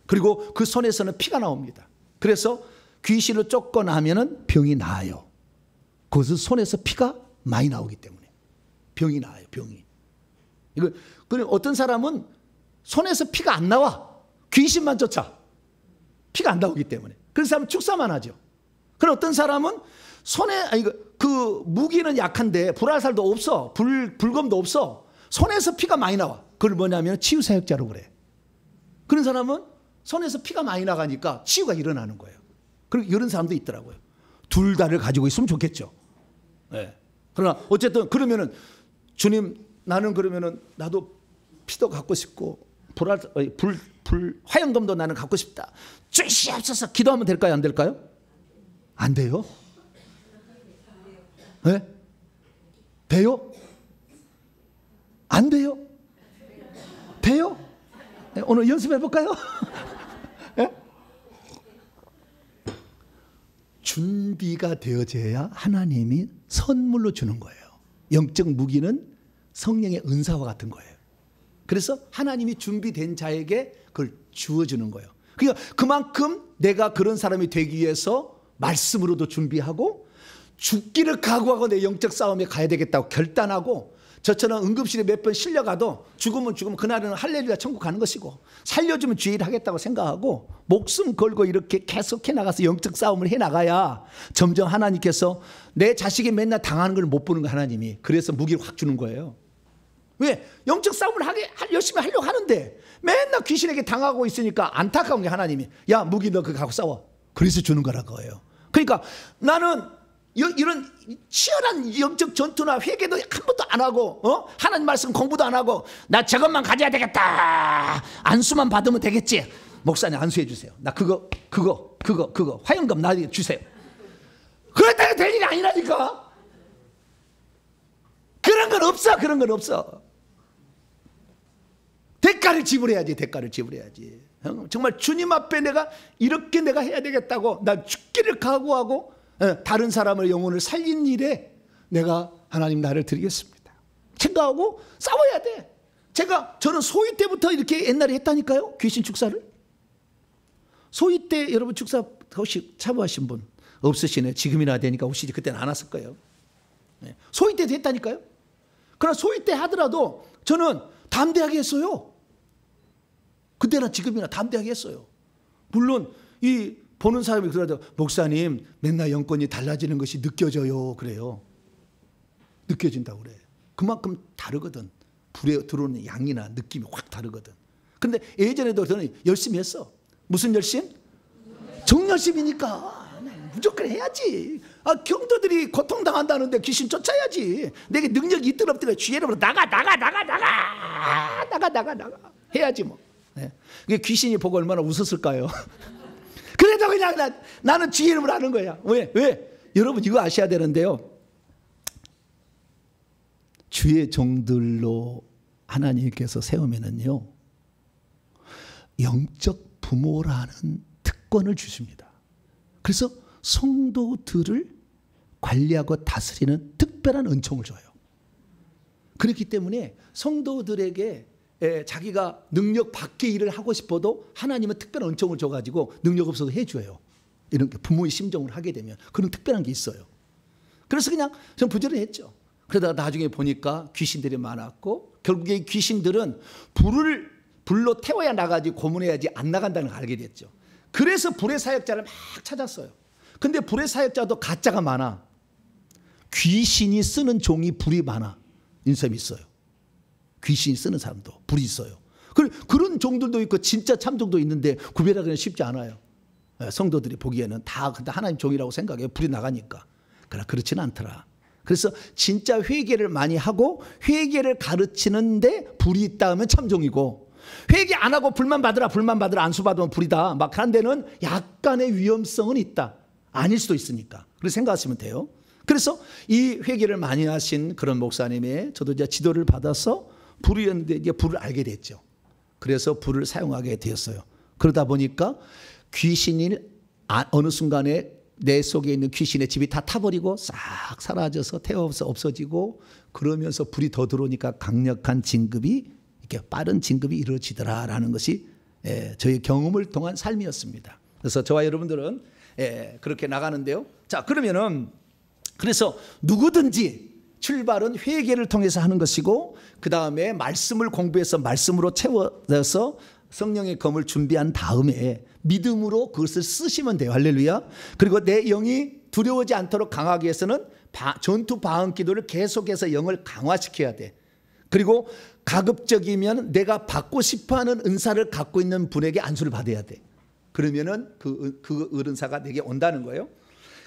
그리고 그 손에서는 피가 나옵니다. 그래서 귀신을 쫓고 나면은 병이 나아요. 그것은 손에서 피가 많이 나오기 때문에 병이 나아요. 병이. 이거 그럼 어떤 사람은 손에서 피가 안 나와. 귀신만 쫓아. 피가 안 나오기 때문에. 그래서 사람은 축사만 하죠. 그럼 어떤 사람은 손에 그 무기는 약한데 불화살도 없어. 불검도 없어. 손에서 피가 많이 나와. 그걸 뭐냐면 치유 사역자로 그래. 그런 사람은 손에서 피가 많이 나가니까 치유가 일어나는 거예요. 그리고 이런 사람도 있더라고요. 둘 다를 가지고 있으면 좋겠죠. 네. 그러나 어쨌든 그러면은 주님 나는 그러면은 나도 피도 갖고 싶고 화영검도 나는 갖고 싶다. 주시옵소서 기도하면 될까요? 안 될까요? 안 돼요? 네? 돼요? 안 돼요? 돼요? 네, 오늘 연습해 볼까요? 네? 준비가 되어져야 하나님이 선물로 주는 거예요. 영적 무기는 성령의 은사와 같은 거예요. 그래서 하나님이 준비된 자에게 그걸 주어주는 거예요. 그러니까 그만큼 내가 그런 사람이 되기 위해서 말씀으로도 준비하고 죽기를 각오하고 내 영적 싸움에 가야 되겠다고 결단하고 저처럼 응급실에 몇 번 실려가도 죽으면 그날은 할렐루야 천국 가는 것이고 살려주면 주일 하겠다고 생각하고 목숨 걸고 이렇게 계속해 나가서 영적 싸움을 해 나가야 점점 하나님께서 내 자식이 맨날 당하는 걸 못 보는 거 하나님이. 그래서 무기를 확 주는 거예요. 왜? 영적 싸움을 열심히 하려고 하는데 맨날 귀신에게 당하고 있으니까 안타까운 게 하나님이 야 무기 너 그거 갖고 싸워. 그래서 주는 거라고요. 그러니까 나는 이런 치열한 영적 전투나 회개도 한 번도 안 하고 하나님 말씀 공부도 안 하고 나 저것만 가져야 되겠다. 안수만 받으면 되겠지. 목사님 안수해 주세요. 나 그거 화영금 나에게 주세요. 그렇다고 될 일이 아니라니까. 그런 건 없어. 그런 건 없어. 대가를 지불해야지. 대가를 지불해야지. 정말 주님 앞에 내가 이렇게 내가 해야 되겠다고 나 죽기를 각오하고 다른 사람의 영혼을 살린 일에 내가 하나님 나를 드리겠습니다. 생각하고 싸워야 돼. 저는 소위 때부터 이렇게 옛날에 했다니까요. 귀신 축사를. 소위 때 여러분 축사 혹시 참여하신 분 없으시네. 지금이나 되니까 혹시 그때는 안 왔을 거예요. 소위 때도 했다니까요. 그러나 소위 때 하더라도 저는 담대하게 했어요. 그때나 지금이나 담대하게 했어요. 물론 이 보는 사람이 그러죠. 목사님 맨날 영권이 달라지는 것이 느껴져요. 그래요. 느껴진다고 그래. 그만큼 다르거든. 불에 들어오는 양이나 느낌이 확 다르거든. 그런데 예전에도 저는 열심히 했어. 무슨 열심? 정열심이니까. 무조건 해야지. 경도들이 고통당한다는데 귀신 쫓아야지. 내게 능력이 있든 없든 주의 이름으로 나가 해야지 뭐. 네. 귀신이 보고 얼마나 웃었을까요? 그래도 그냥 나는 주의 이름으로 하는 거야. 왜? 여러분 이거 아셔야 되는데요. 주의 종들로 하나님께서 세우면은요, 영적 부모라는 특권을 주십니다. 그래서 성도들을 관리하고 다스리는 특별한 은총을 줘요. 그렇기 때문에 성도들에게 자기가 능력 밖의 일을 하고 싶어도 하나님은 특별한 은총을 줘가지고 능력 없어도 해줘요. 이런 부모의 심정을 하게 되면 그런 특별한 게 있어요. 그래서 그냥 전 부지런했죠. 그러다가 나중에 보니까 귀신들이 많았고, 결국에 이 귀신들은 불로 태워야 나가지 고문해야지 안 나간다는 걸 알게 됐죠. 그래서 불의 사역자를 막 찾았어요. 근데 불의 사역자도 가짜가 많아. 귀신이 쓰는 종이 불이 많아. 인셈이 있어요. 귀신이 쓰는 사람도 불이 있어요. 그런 종들도 있고 진짜 참종도 있는데 구별하기는 쉽지 않아요. 성도들이 보기에는 다 하나님 종이라고 생각해요. 불이 나가니까. 그러나 그렇지는 않더라. 그래서 진짜 회개를 많이 하고 회개를 가르치는데 불이 있다 하면 참종이고, 회개 안 하고 불만 받으라 안수 받으면 불이다 막 하는 데는 약간의 위험성은 있다. 아닐 수도 있으니까. 그렇게 생각하시면 돼요. 그래서 이 회개를 많이 하신 그런 목사님의 저도 이제 지도를 받아서 불이었는데 이제 불을 알게 됐죠. 그래서 불을 사용하게 되었어요. 그러다 보니까 귀신이 어느 순간에 내 속에 있는 귀신의 집이 다 타버리고 싹 사라져서 태워서 없어지고, 그러면서 불이 더 들어오니까 강력한 진급이, 이렇게 빠른 진급이 이루어지더라라는 것이 저희 경험을 통한 삶이었습니다. 그래서 저와 여러분들은 그렇게 나가는데요. 자, 그러면은 그래서 누구든지 출발은 회개를 통해서 하는 것이고, 그 다음에 말씀을 공부해서 말씀으로 채워서 성령의 검을 준비한 다음에 믿음으로 그것을 쓰시면 돼요. 할렐루야. 그리고 내 영이 두려워하지 않도록 강하기 위해서는 전투 방언 기도를 계속해서 영을 강화시켜야 돼. 그리고 가급적이면 내가 받고 싶어하는 은사를 갖고 있는 분에게 안수를 받아야 돼. 그러면은 그 은사가 내게 온다는 거예요.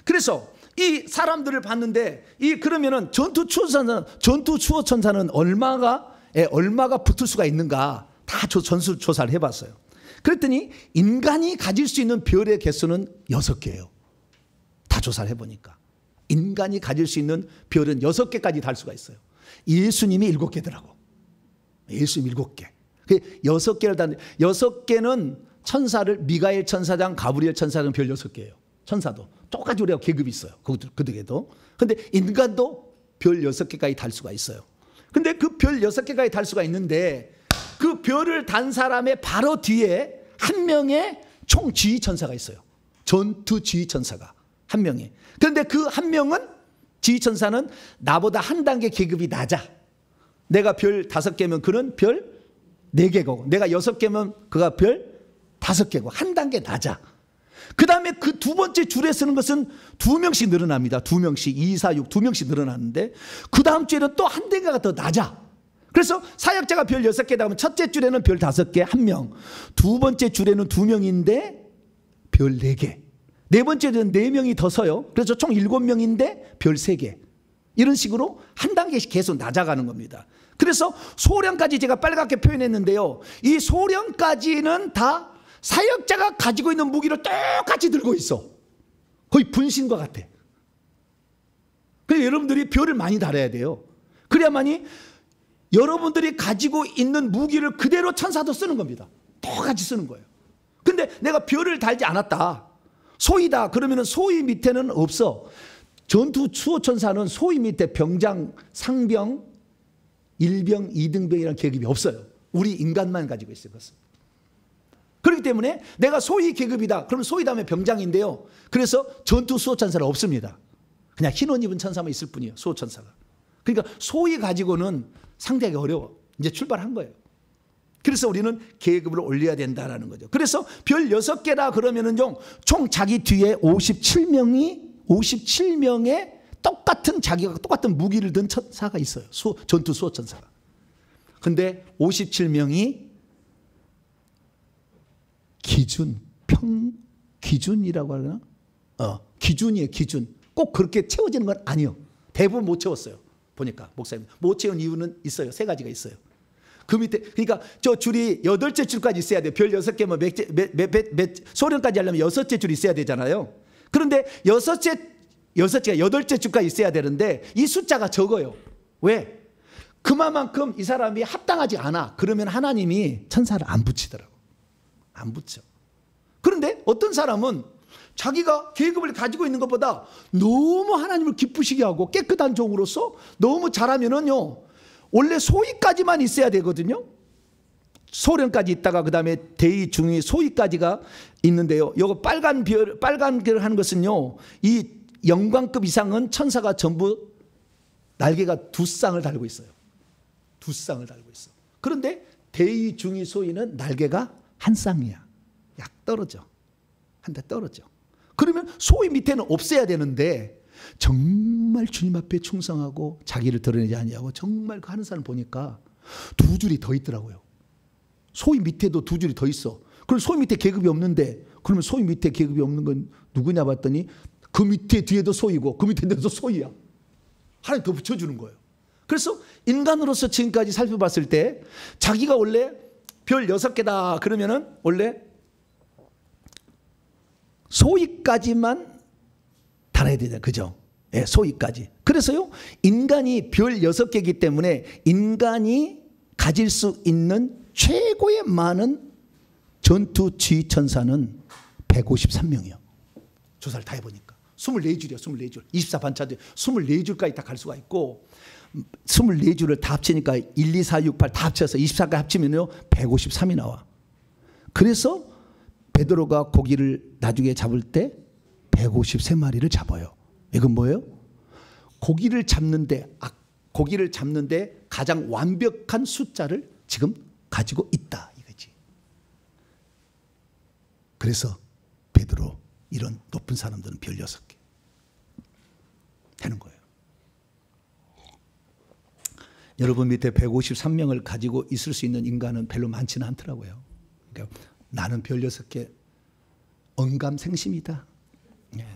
그래서 이 사람들을 봤는데, 그러면은 전투 추호 천사는 얼마가 붙을 수가 있는가 다 전수 조사를 해봤어요. 그랬더니 인간이 가질 수 있는 별의 개수는 6개예요. 다 조사를 해보니까 인간이 가질 수 있는 별은 6개까지 달 수가 있어요. 예수님이 7개더라고. 예수님 7개. 6개를 단 6개는 천사를 미가엘 천사장, 가브리엘 천사장 별 6개예요. 천사도 똑같이 우리가 계급이 있어요. 그들에게도. 근데 인간도 별 6개까지 달 수가 있어요. 근데 그 별 6개까지 달 수가 있는데, 그 별을 단 사람의 바로 뒤에 한 명의 총지휘 천사가 있어요. 전투 지휘 천사가 한 명이. 그런데 그 한 명은, 지휘 천사는 나보다 한 단계 계급이 낮아. 내가 별 5개면 그는 별 4개고, 내가 6개면 그가 별 5개고, 한 단계 낮아. 그 다음에 그 두 번째 줄에 쓰는 것은 2명씩 늘어납니다. 2명씩 2, 4, 6 2명씩 늘어나는데, 그 다음 줄에는 또 한 단계가 더 낮아. 그래서 사역자가 별 6개 나오면 첫째 줄에는 별 5개 1명, 두 번째 줄에는 2명인데 별 4개, 네 번째 줄에는 4명이 더 서요. 그래서 총 7명인데 별 3개. 이런 식으로 한 단계씩 계속 낮아가는 겁니다. 그래서 소령까지 제가 빨갛게 표현했는데요, 이 소령까지는 다 사역자가 가지고 있는 무기를 똑같이 들고 있어. 거의 분신과 같아. 그래서 여러분들이 별을 많이 달아야 돼요. 그래야만이 여러분들이 가지고 있는 무기를 그대로 천사도 쓰는 겁니다. 똑같이 쓰는 거예요. 근데 내가 별을 달지 않았다, 소위다, 그러면 소위 밑에는 없어. 전투 추호 천사는 소위 밑에 병장, 상병, 1병, 2등병이라는 계급이 없어요. 우리 인간만 가지고 있어요. 그것은. 그렇기 때문에 내가 소위 계급이다, 그러면 소위 다음에 병장인데요, 그래서 전투 수호 천사는 없습니다. 그냥 흰 옷 입은 천사만 있을 뿐이에요. 수호 천사가. 그러니까 소위 가지고는 상대하기 어려워. 이제 출발한 거예요. 그래서 우리는 계급을 올려야 된다는 거죠. 그래서 별 6개라 그러면은 총 자기 뒤에 57명의 자기가 똑같은 무기를 든 천사가 있어요. 전투 수호 천사가. 근데 57명이 기준이라고 하나? 기준이에요, 기준. 꼭 그렇게 채워지는 건 아니에요. 대부분 못 채웠어요. 보니까 목사님 못 채운 이유는 있어요. 세 가지가 있어요. 그 밑에 그러니까 저 줄이 8째 줄까지 있어야 돼요. 별 6개면 소련까지 하려면 6째 줄이 있어야 되잖아요. 그런데 8째 8째 줄까지 있어야 되는데 이 숫자가 적어요. 왜? 그만큼 이 사람이 합당하지 않아. 그러면 하나님이 천사를 안 붙이더라고. 안 붙여. 그런데 어떤 사람은 자기가 계급을 가지고 있는 것보다 너무 하나님을 기쁘시게 하고 깨끗한 종으로서 너무 잘하면은요, 원래 소위까지만 있어야 되거든요. 소련까지 있다가 그 다음에 대위, 중위, 소위까지가 있는데요. 요거 빨간 별 하는 것은요, 이 영광급 이상은 천사가 전부 날개가 2쌍을 달고 있어요. 2쌍을 달고 있어. 그런데 대위, 중위, 소위는 날개가 1쌍이야. 약 떨어져. 한 대 떨어져. 그러면 소위 밑에는 없애야 되는데 정말 주님 앞에 충성하고 자기를 드러내지 아니하고 정말 그 하는 사람 보니까 2줄이 더 있더라고요. 소위 밑에도 2줄이 더 있어. 그럼 소위 밑에 계급이 없는데, 그러면 소위 밑에 계급이 없는 건 누구냐 봤더니 그 밑에 뒤에도 소위고 그 밑에 뒤에도 소위야. 하나님 더 붙여주는 거예요. 그래서 인간으로서 지금까지 살펴봤을 때 자기가 원래 별 6개다 그러면은 원래 소위까지만 달아야 되잖아요. 그죠? 예, 소위까지. 그래서요, 인간이 별 6개이기 때문에 인간이 가질 수 있는 최고의 많은 전투 지휘 천사는 153명이요. 조사를 다 해보니까. 24줄이요, 24줄. 24반차들 24줄까지 다 갈 수가 있고, 24줄을 다 합치니까 1, 2, 4, 6, 8 다 합쳐서 24까지 합치면요, 153이 나와. 그래서 베드로가 고기를 나중에 잡을 때 153마리를 잡아요. 이건 뭐예요? 고기를 잡는데 가장 완벽한 숫자를 지금 가지고 있다 이거지. 그래서 베드로 이런 높은 사람들은 별 6개 되는 거예요. 여러분 밑에 153명을 가지고 있을 수 있는 인간은 별로 많지는 않더라고요. 그러니까 나는 별 6개 언감생심이다. 예.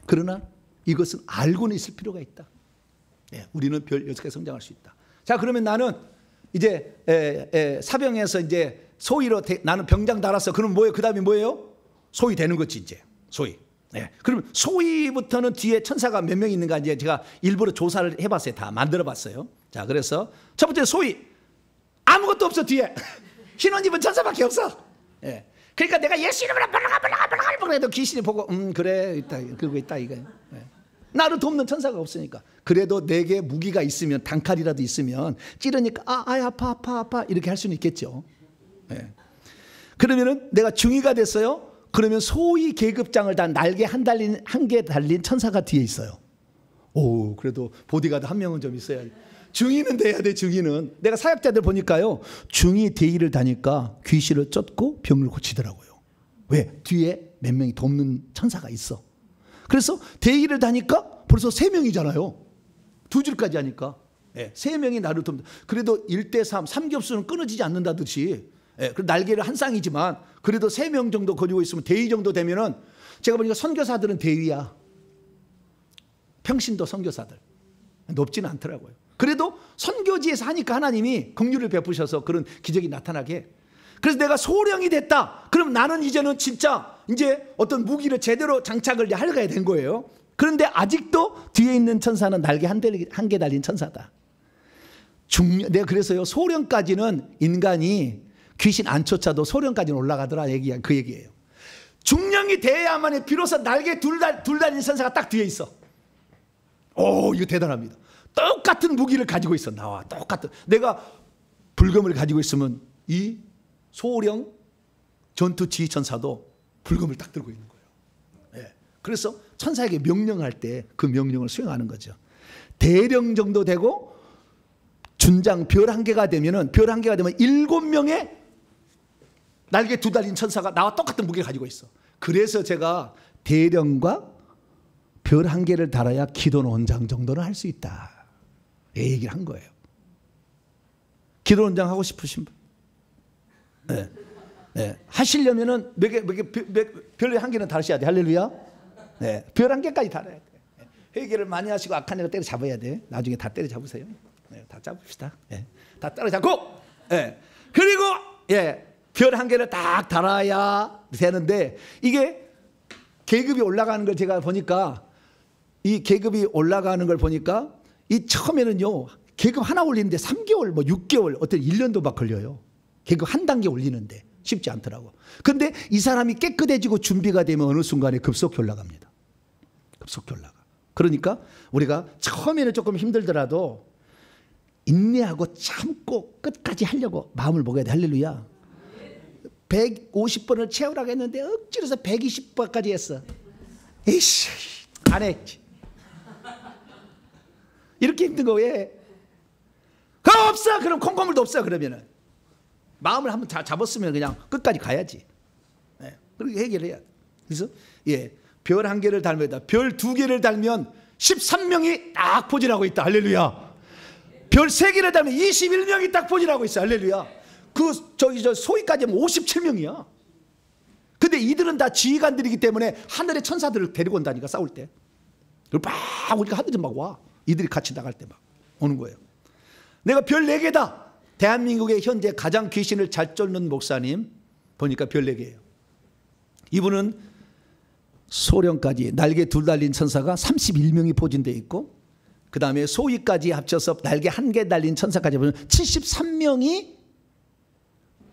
그러나 이것은 알고는 있을 필요가 있다. 예. 우리는 별 6개 성장할 수 있다. 자, 그러면 나는 이제 사병에서 이제 소위로 나는 병장 달았어. 그럼 뭐예요? 그 다음에 뭐예요? 소위 되는 거지 이제. 소위. 예. 그러면 소위부터는 뒤에 천사가 몇 명 있는가 이제 제가 일부러 조사를 해봤어요. 다 만들어봤어요. 자, 그래서 첫 번째 소위. 아무것도 없어 뒤에. 흰옷 입은 천사밖에 없어. 예. 그러니까 내가 예수 이름으로 몰라가 해도 귀신이 보고 그래 있다 그러고 있다 이거. 예. 나를 돕는 천사가 없으니까. 그래도 내게 무기가 있으면 단칼이라도 있으면 찌르니까 아파 이렇게 할 수는 있겠죠. 예. 그러면은 내가 중위가 됐어요. 그러면 소위 계급장을 단 날개 한 개 달린 천사가 뒤에 있어요. 오, 그래도 보디가드 한 명은 좀 있어야지. 중위는 돼야 돼. 중위는 내가 사역자들 보니까요, 중위 대위를 다니까 귀신을 쫓고 병을 고치더라고요. 왜? 뒤에 몇 명이 돕는 천사가 있어. 그래서 대위를 다니까 벌써 3명이잖아요 2줄까지 하니까. 예, 3명이 나를 돕는다. 그래도 1대3 삼겹수는 끊어지지 않는다듯이. 예, 날개를 한 쌍이지만 그래도 3명 정도 거리고 있으면 대위 정도 되면은, 제가 보니까 선교사들은 대위야. 평신도 선교사들 높지는 않더라고요. 그래도 선교지에서 하니까 하나님이 긍휼을 베푸셔서 그런 기적이 나타나게. 그래서 내가 소령이 됐다. 그럼 나는 이제는 진짜 이제 어떤 무기를 제대로 장착을 하려고 된 거예요. 그런데 아직도 뒤에 있는 천사는 날개 한 개 달린 천사다. 내가 그래서요, 소령까지는 인간이 귀신 안 쫓아도 소령까지는 올라가더라 그 얘기예요. 중령이 돼야만 비로소 날개 둘 달린 천사가 딱 뒤에 있어. 오, 이거 대단합니다. 똑같은 무기를 가지고 있어. 나와 똑같은. 내가 불검을 가지고 있으면 이 소령 전투 지휘 천사도 불검을 딱 들고 있는 거예요. 예. 그래서 천사에게 명령할 때 그 명령을 수행하는 거죠. 대령 정도 되고 준장 별 1개가 되면은 7명의 날개 2 달린 천사가 나와 똑같은 무게 가지고 있어. 그래서 제가 대령과 별 1개를 달아야 기도원 원장 정도는 할 수 있다. 이 얘기를 한 거예요. 기도원 원장 하고 싶으신 분? 네. 네. 하시려면은 별 1개는 달으셔야 돼. 할렐루야. 네, 별 한 개까지 달아야 돼. 회개를 많이 하시고 악한 애가 때려 잡아야 돼. 나중에 다 때려 잡으세요. 네, 다 잡읍시다. 네, 다 때려 잡고, 네. 그리고 별 한 개를 딱 달아야 되는데, 이게 계급이 올라가는 걸 제가 보니까, 이 계급이 올라가는 걸 보니까, 이 처음에는요 계급 하나 올리는데 3개월, 뭐 6개월, 어떤 1년도 막 걸려요. 계급 한 단계 올리는데 쉽지 않더라고. 그런데 이 사람이 깨끗해지고 준비가 되면 어느 순간에 급속히 올라갑니다. 급속히 올라가. 그러니까 우리가 처음에는 조금 힘들더라도 인내하고 참고 끝까지 하려고 마음을 먹어야 돼. 할렐루야. 150번을 채우라고 했는데 억지로 해서 120번까지 했어. 에이씨, 안 했지. 이렇게 힘든 거 왜? 그럼 없어. 그럼 콩고물도 없어. 그러면은 마음을 한번 다 잡았으면 그냥 끝까지 가야지. 네. 그렇게 해결해야 돼. 그래서 별 한 개를 달면, 별 두 개를 달면 13명이 딱 포진하고 있다. 할렐루야. 별 세 개를 달면 21명이 딱 포진하고 있어. 할렐루야. 저 소위까지 하면 57명이야. 근데 이들은 다 지휘관들이기 때문에 하늘의 천사들을 데리고 온다니까, 싸울 때. 그걸 막 우리가 하늘에 막 와. 이들이 같이 나갈 때 막 오는 거예요. 내가 별 4개다. 대한민국의 현재 가장 귀신을 잘 쫓는 목사님 보니까 별 4개예요. 이분은 소령까지 날개 둘 달린 천사가 31명이 포진되어 있고, 그 다음에 소위까지 합쳐서 날개 1개 달린 천사까지 보면 73명이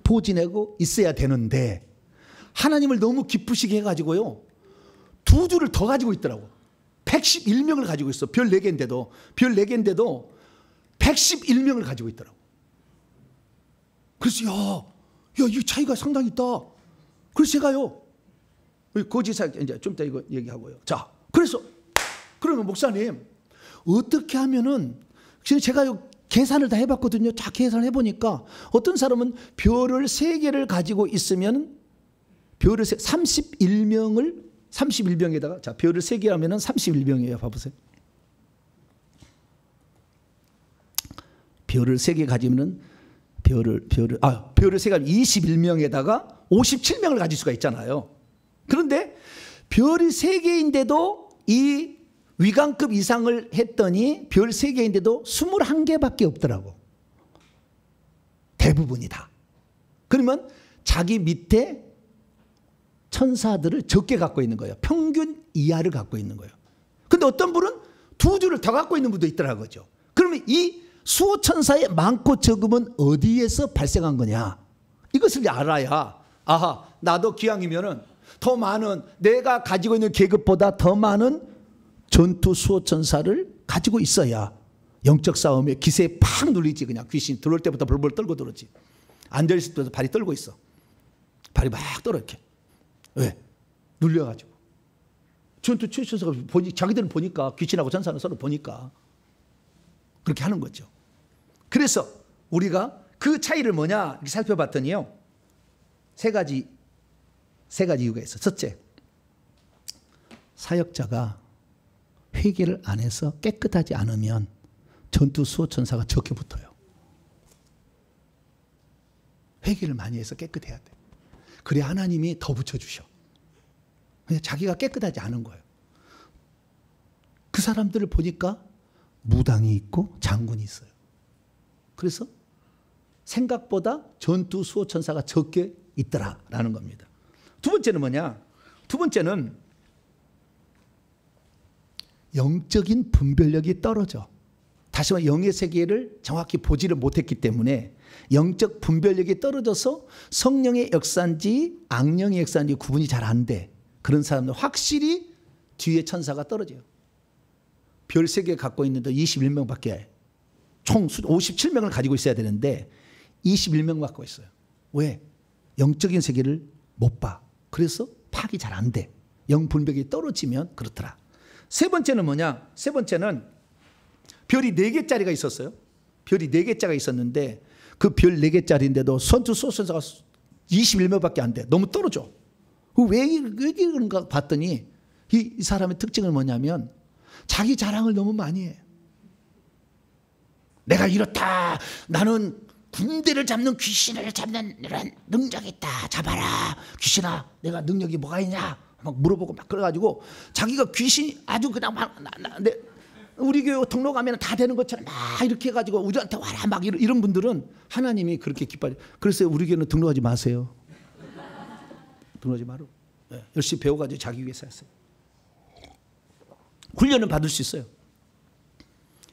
포진하고 있어야 되는데, 하나님을 너무 기쁘시게 해가지고요 2주를 더 가지고 있더라고. 111명을 가지고 있어. 별 4개인데도 111명을 가지고 있더라고. 그래서 이 차이가 상당히 있다. 그래서 제가요, 고지사 이제 좀 이따 이거 얘기하고요. 자, 그러면 목사님 어떻게 하면은, 제가 계산을 다 해봤거든요. 자, 계산을 해보니까 어떤 사람은 별을 3개를 가지고 있으면 별을 31명에다가, 자, 별을 3개 하면은 31명이에요. 봐보세요. 별을 3개 가지면은 별을 3개 가지면 21명에다가 57명을 가질 수가 있잖아요. 그런데 별이 3개인데도 이 위관급 이상을 했더니 별 3개인데도 21개밖에 없더라고. 대부분이 다. 그러면 자기 밑에 천사들을 적게 갖고 있는 거예요. 평균 이하를 갖고 있는 거예요. 근데 어떤 분은 2주를 더 갖고 있는 분도 있더라고요. 그러면 이 수호천사의 많고 적음은 어디에서 발생한 거냐? 이것을 알아야, 아하, 나도 기왕이면은 더 많은, 내가 가지고 있는 계급보다 더 많은 전투 수호천사를 가지고 있어야 영적 싸움에 기세에 팍 눌리지. 그냥 귀신 들어올 때부터 벌벌 떨고 들어오지. 앉아있을 때도 발이 떨고 있어. 발이 막 떨어 이렇게. 왜? 눌려가지고. 전투 수호천사가 자기들은 보니까, 귀신하고 천사는 서로 보니까 그렇게 하는 거죠. 그래서 우리가 그 차이를 뭐냐 이렇게 살펴봤더니요, 세 가지 이유가 있어. 첫째, 사역자가 회개를 안 해서 깨끗하지 않으면 전투 수호천사가 적게 붙어요. 회개를 많이 해서 깨끗해야 돼. 그래야 하나님이 더 붙여주셔. 그냥 자기가 깨끗하지 않은 거예요. 그 사람들을 보니까 무당이 있고 장군이 있어요. 그래서 생각보다 전투 수호천사가 적게 있더라라는 겁니다. 두 번째는 뭐냐? 두 번째는 영적인 분별력이 떨어져. 다시 말해 영의 세계를 정확히 보지를 못했기 때문에 영적 분별력이 떨어져서 성령의 역사인지 악령의 역사인지 구분이 잘 안 돼. 그런 사람들 확실히 뒤에 천사가 떨어져요. 별 3개 갖고 있는데 21명밖에, 총 57명을 가지고 있어야 되는데 21명 갖고 있어요. 왜? 영적인 세계를 못 봐. 그래서 파악이 잘 안 돼. 영 분별력이 떨어지면 그렇더라. 세 번째는 뭐냐? 세 번째는 별이 4개짜리가 있었어요. 별이 4개짜리가 있었는데 그 별 4개짜리인데도 선투 소선사가 21명밖에 안 돼. 너무 떨어져. 왜 그런가 봤더니 이 사람의 특징은 뭐냐면 자기 자랑을 너무 많이 해. 내가 이렇다. 나는 군대를 잡는 귀신을 잡는 이런 능력이 있다. 잡아라. 귀신아, 내가 능력이 뭐가 있냐? 막 물어보고 막 그래가지고 자기가 귀신이 아주 그냥 막 우리 교회 등록 가면 다 되는 것처럼 막 이렇게 해가지고 우리한테 와라 막 이런 분들은 하나님이 그렇게 기뻐하죠. 그래서 우리 교회는 등록하지 마세요. 등록하지 말고 열심히 배워가지고 자기 위해서 하세요. 훈련은 받을 수 있어요.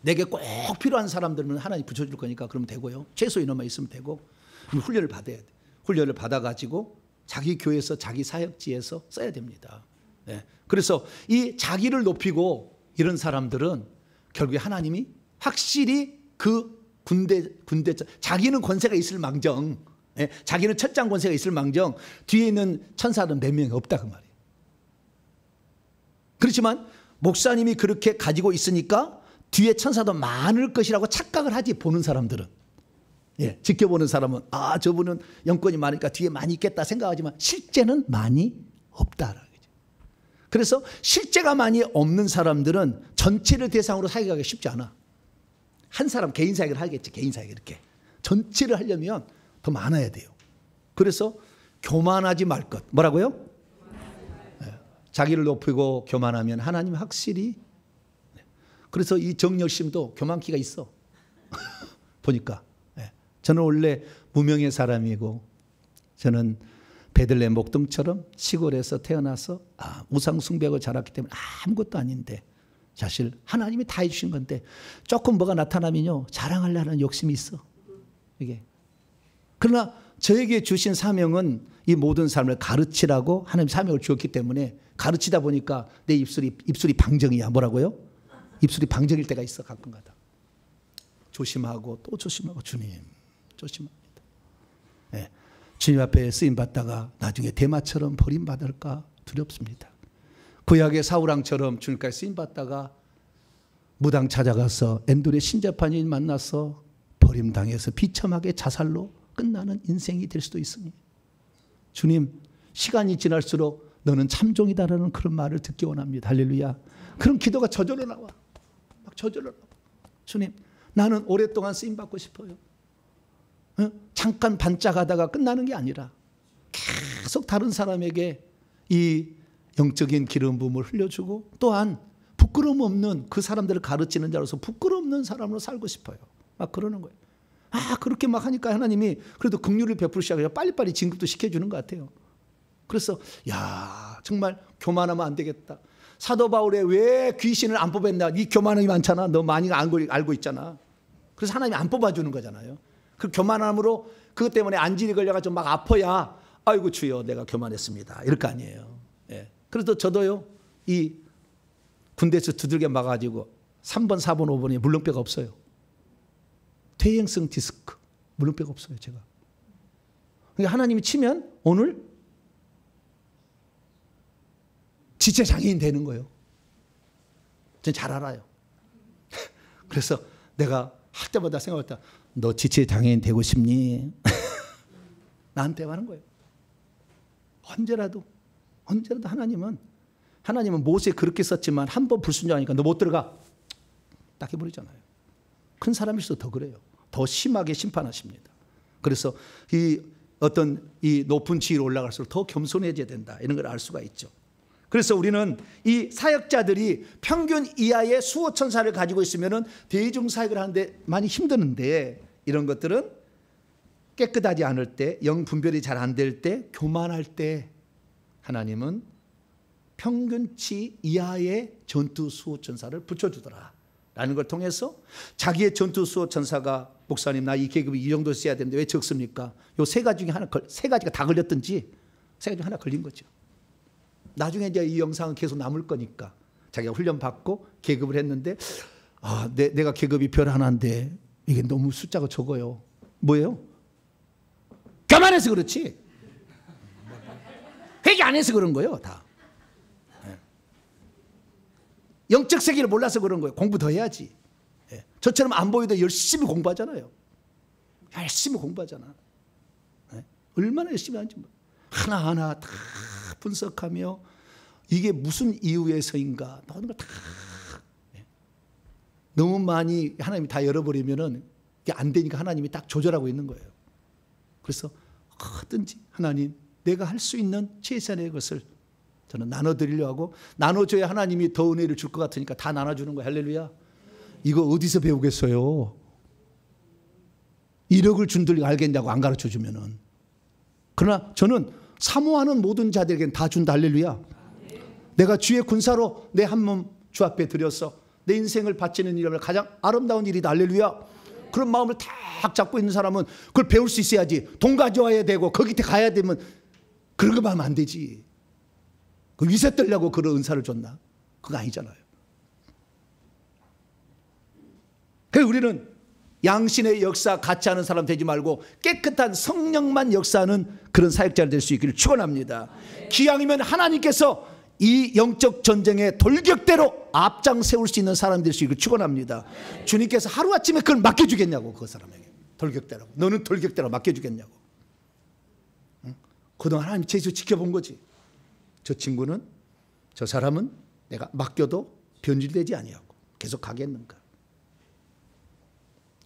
내게 꼭 필요한 사람들은 하나님 붙여줄 거니까 그러면 되고요. 최소 인원만 있으면 되고 훈련을 받아야 돼. 훈련을 받아가지고 자기 교회에서 자기 사역지에서 써야 됩니다. 그래서 이 자기를 높이고 이런 사람들은 결국에 하나님이 확실히 그 군대 자기는 권세가 있을 망정, 자기는 철장 권세가 있을 망정 뒤에 있는 천사는 몇 명이 없다 그 말이에요. 그렇지만 목사님이 그렇게 가지고 있으니까 뒤에 천사도 많을 것이라고 착각을 하지. 보는 사람들은 지켜보는 사람은 아 저분은 영권이 많으니까 뒤에 많이 있겠다 생각하지만 실제는 많이 없다. 그래서 실제가 많이 없는 사람들은 전체를 대상으로 사역하기 쉽지 않아. 한 사람 개인 사역을 하겠지. 개인 사역 이렇게. 전체를 하려면 더 많아야 돼요. 그래서 교만하지 말 것. 뭐라고요? 자기를 높이고 교만하면 하나님 확실히. 그래서 이 정열심도 교만기가 있어. 보니까. 저는 원래 무명의 사람이고 저는 베들레헴 목동처럼 시골에서 태어나서 우상 숭배하고 자랐기 때문에 아무것도 아닌데 사실 하나님이 다 해주신 건데 조금 뭐가 나타나면요 자랑하려는 욕심이 있어. 이게. 그러나 저에게 주신 사명은 이 모든 사람을 가르치라고 하나님 사명을 주었기 때문에 가르치다 보니까 내 입술이 방정이야. 뭐라고요? 입술이 방정일 때가 있어 가끔가다. 조심하고 또 조심하고 주님 조심합니다. 주님 앞에 쓰임받다가 나중에 대마처럼 버림받을까 두렵습니다. 구약의 사울왕처럼 주님까지 쓰임받다가 무당 찾아가서 엔돌의 신재판인 만나서 버림당해서 비참하게 자살로 끝나는 인생이 될 수도 있으니 주님 시간이 지날수록 너는 참종이다라는 그런 말을 듣기 원합니다. 할렐루야. 그런 기도가 저절로 나와. 막 저절로 나와. 주님 나는 오랫동안 쓰임받고 싶어요. 잠깐 반짝하다가 끝나는 게 아니라 계속 다른 사람에게 이 영적인 기름 부음을 흘려주고 또한 부끄러움 없는 그 사람들을 가르치는 자로서 부끄러움 없는 사람으로 살고 싶어요. 막 그러는 거예요. 그렇게 막 하니까 하나님이 그래도 긍휼을 베푸시고 빨리빨리 진급도 시켜주는 것 같아요. 그래서 정말 교만하면 안 되겠다. 사도 바울에 왜 귀신을 안 뽑았나? 이 교만함이 많잖아. 너 많이 알고 있잖아. 그래서 하나님이 안 뽑아주는 거잖아요. 그 교만함으로 그것 때문에 안질이 걸려가지고 막 아파야 아이고 주여 내가 교만했습니다. 이럴 거 아니에요. 그래도 저도요 이 군대에서 두들겨 맞아가지고 3번, 4번, 5번에 물렁뼈가 없어요. 퇴행성 디스크 물렁뼈가 없어요 제가. 그러니까 하나님이 치면 오늘 지체 장애인 되는 거예요. 전 잘 알아요. 그래서 내가 할 때마다 생각했다. 너 지체 장애인 되고 싶니? 나한테 하는 거예요. 언제라도 하나님은 모세 그렇게 썼지만 한 번 불순종하니까 너 못 들어가. 딱 해버리잖아요. 큰 사람일수록 더 그래요. 더 심하게 심판하십니다. 그래서 이 높은 지위로 올라갈수록 더 겸손해져야 된다. 이런 걸 알 수가 있죠. 그래서 우리는 이 사역자들이 평균 이하의 수호 천사를 가지고 있으면 대중 사역을 하는데 많이 힘드는데 이런 것들은 깨끗하지 않을 때, 영 분별이 잘 안 될 때, 교만할 때 하나님은 평균치 이하의 전투 수호 천사를 붙여주더라 라는 걸 통해서 자기의 전투 수호 천사가 목사님 나 이 계급이 이 정도 써야 되는데 왜 적습니까? 요 세 가지 중에 세 가지가 다 걸렸든지 세 가지 중에 하나 걸린 거죠. 나중에 이제 이 영상은 계속 남을 거니까 자기가 훈련 받고 계급을 했는데 내가 계급이 별 하나인데 이게 너무 숫자가 적어요. 뭐예요? 교만해서 그렇지. 회개 안 해서 그런 거예요. 다. 영적 세계를 몰라서 그런 거예요. 공부 더 해야지. 저처럼 안 보이도 열심히 공부하잖아요. 열심히 공부하잖아. 얼마나 열심히 하는지 하나하나 다 분석하며 이게 무슨 이유에서인가 나오는 걸 다 너무 많이 하나님이 다 열어버리면은 이게 안 되니까 하나님이 딱 조절하고 있는 거예요. 그래서 어든지 하나님 내가 할 수 있는 최선의 것을 저는 나눠드리려고 하고, 나눠줘야 하나님이 더 은혜를 줄 것 같으니까 다 나눠주는 거예요. 할렐루야. 이거 어디서 배우겠어요? 1억을 준들 알겠냐고 안 가르쳐 주면은. 그러나 저는 사모하는 모든 자들에게는 다 준다. 할렐루야. 내가 주의 군사로 내 한 몸 주 앞에 드렸어. 내 인생을 바치는 일이라면 가장 아름다운 일이다. 할렐루야. 그런 마음을 탁 잡고 있는 사람은 그걸 배울 수 있어야지. 돈 가져와야 되고 거기 가야 되면 그런 거 하면 안 되지. 그 위세 떨려고 그런 은사를 줬나? 그거 아니잖아요. 그래서 우리는 양신의 역사 같이 하는 사람 되지 말고 깨끗한 성령만 역사하는 그런 사역자를 될 수 있기를 축원합니다. 기왕이면 하나님께서 이 영적 전쟁의 돌격대로 앞장 세울 수 있는 사람 될 수 있기를 축원합니다. 주님께서 하루아침에 그걸 맡겨주겠냐고. 그 사람에게 돌격대라고. 너는 돌격대로 맡겨주겠냐고. 응? 그동안 하나님이 계속 지켜본 거지. 저 친구는, 저 사람은 내가 맡겨도 변질되지 아니하고 계속 가겠는가.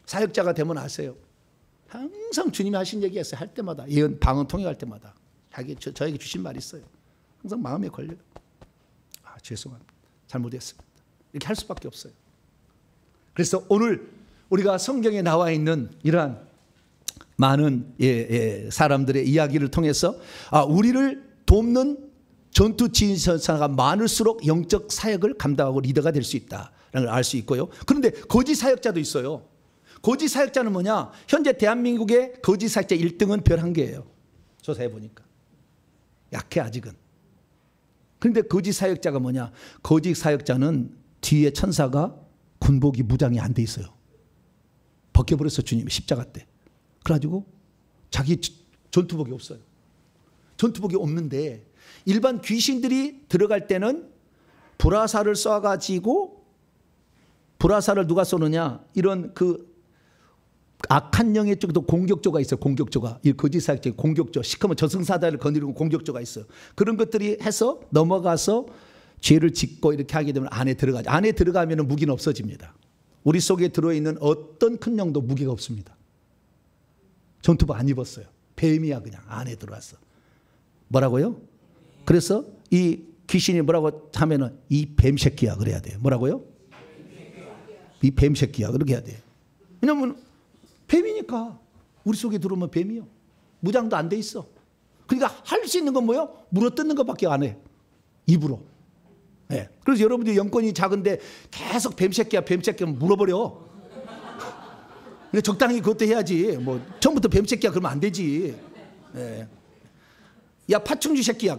사역자가 되면 아세요. 항상 주님이 하신 얘기 했어요. 할 때마다. 예언 방언 통역할 때마다 저에게 주신 말이 있어요. 항상 마음에 걸려요. 아, 죄송합니다. 잘못했습니다. 이렇게 할 수밖에 없어요. 그래서 오늘 우리가 성경에 나와 있는 이러한 많은 사람들의 이야기를 통해서 우리를 돕는 전투 지휘사가 많을수록 영적 사역을 감당하고 리더가 될 수 있다라는 걸 알 수 있고요. 그런데 거짓 사역자도 있어요. 거짓 사역자는 뭐냐? 현재 대한민국의 거짓 사역자 1등은 별 1개예요. 조사해 보니까. 약해 아직은. 그런데 거짓 사역자가 뭐냐? 거짓 사역자는 뒤에 천사가 군복이 무장이 안 돼 있어요. 벗겨버렸어 주님이 십자가 때. 그래가지고 자기 전투복이 없어요. 전투복이 없는데 일반 귀신들이 들어갈 때는 불화살을 쏴가지고, 불화살을 누가 쏘느냐? 이런 그 악한 영의 쪽에도 공격조가 있어요. 공격조가. 이 거짓 사역자의 공격조. 시커먼 저승사자를 거느리는 공격조가 있어요. 그런 것들이 해서 넘어가서 죄를 짓고 이렇게 하게 되면 안에 들어가죠. 안에 들어가면 무기는 없어집니다. 우리 속에 들어있는 어떤 큰 영도 무기가 없습니다. 전투복 안 입었어요. 뱀이야 그냥 안에 들어왔어. 뭐라고요? 그래서 이 귀신이 뭐라고 하면은 이 뱀새끼야 그래야 돼요. 뭐라고요? 이 뱀새끼야 그렇게 해야 돼요. 왜냐면 뱀이니까. 우리 속에 들어오면 뱀이요. 무장도 안 돼 있어. 그러니까 할 수 있는 건 뭐예요? 물어뜯는 것밖에 안 해. 입으로. 네. 그래서 여러분들이 영권이 작은데 계속 뱀새끼야 뱀새끼야 물어버려. 그러니까 적당히 그것도 해야지. 뭐 처음부터 뱀새끼야 그러면 안 되지. 네. 야 파충류 새끼야.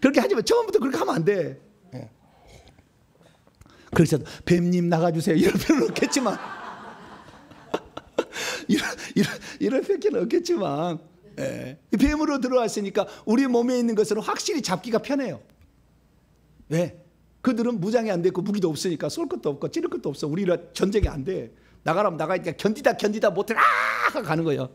그렇게 하지 마. 처음부터 그렇게 하면 안 돼. 네. 그래서 뱀님 나가주세요. 이럴 필요는 없겠지만 이런 새끼는 없겠지만 뱀으로 들어왔으니까 우리 몸에 있는 것은 확실히 잡기가 편해요. 왜? 그들은 무장이 안 됐고 무기도 없으니까 쏠 것도 없고 찌를 것도 없어. 우리라 전쟁이 안 돼. 나가라면 나가니까 견디다 못해 가는 거예요.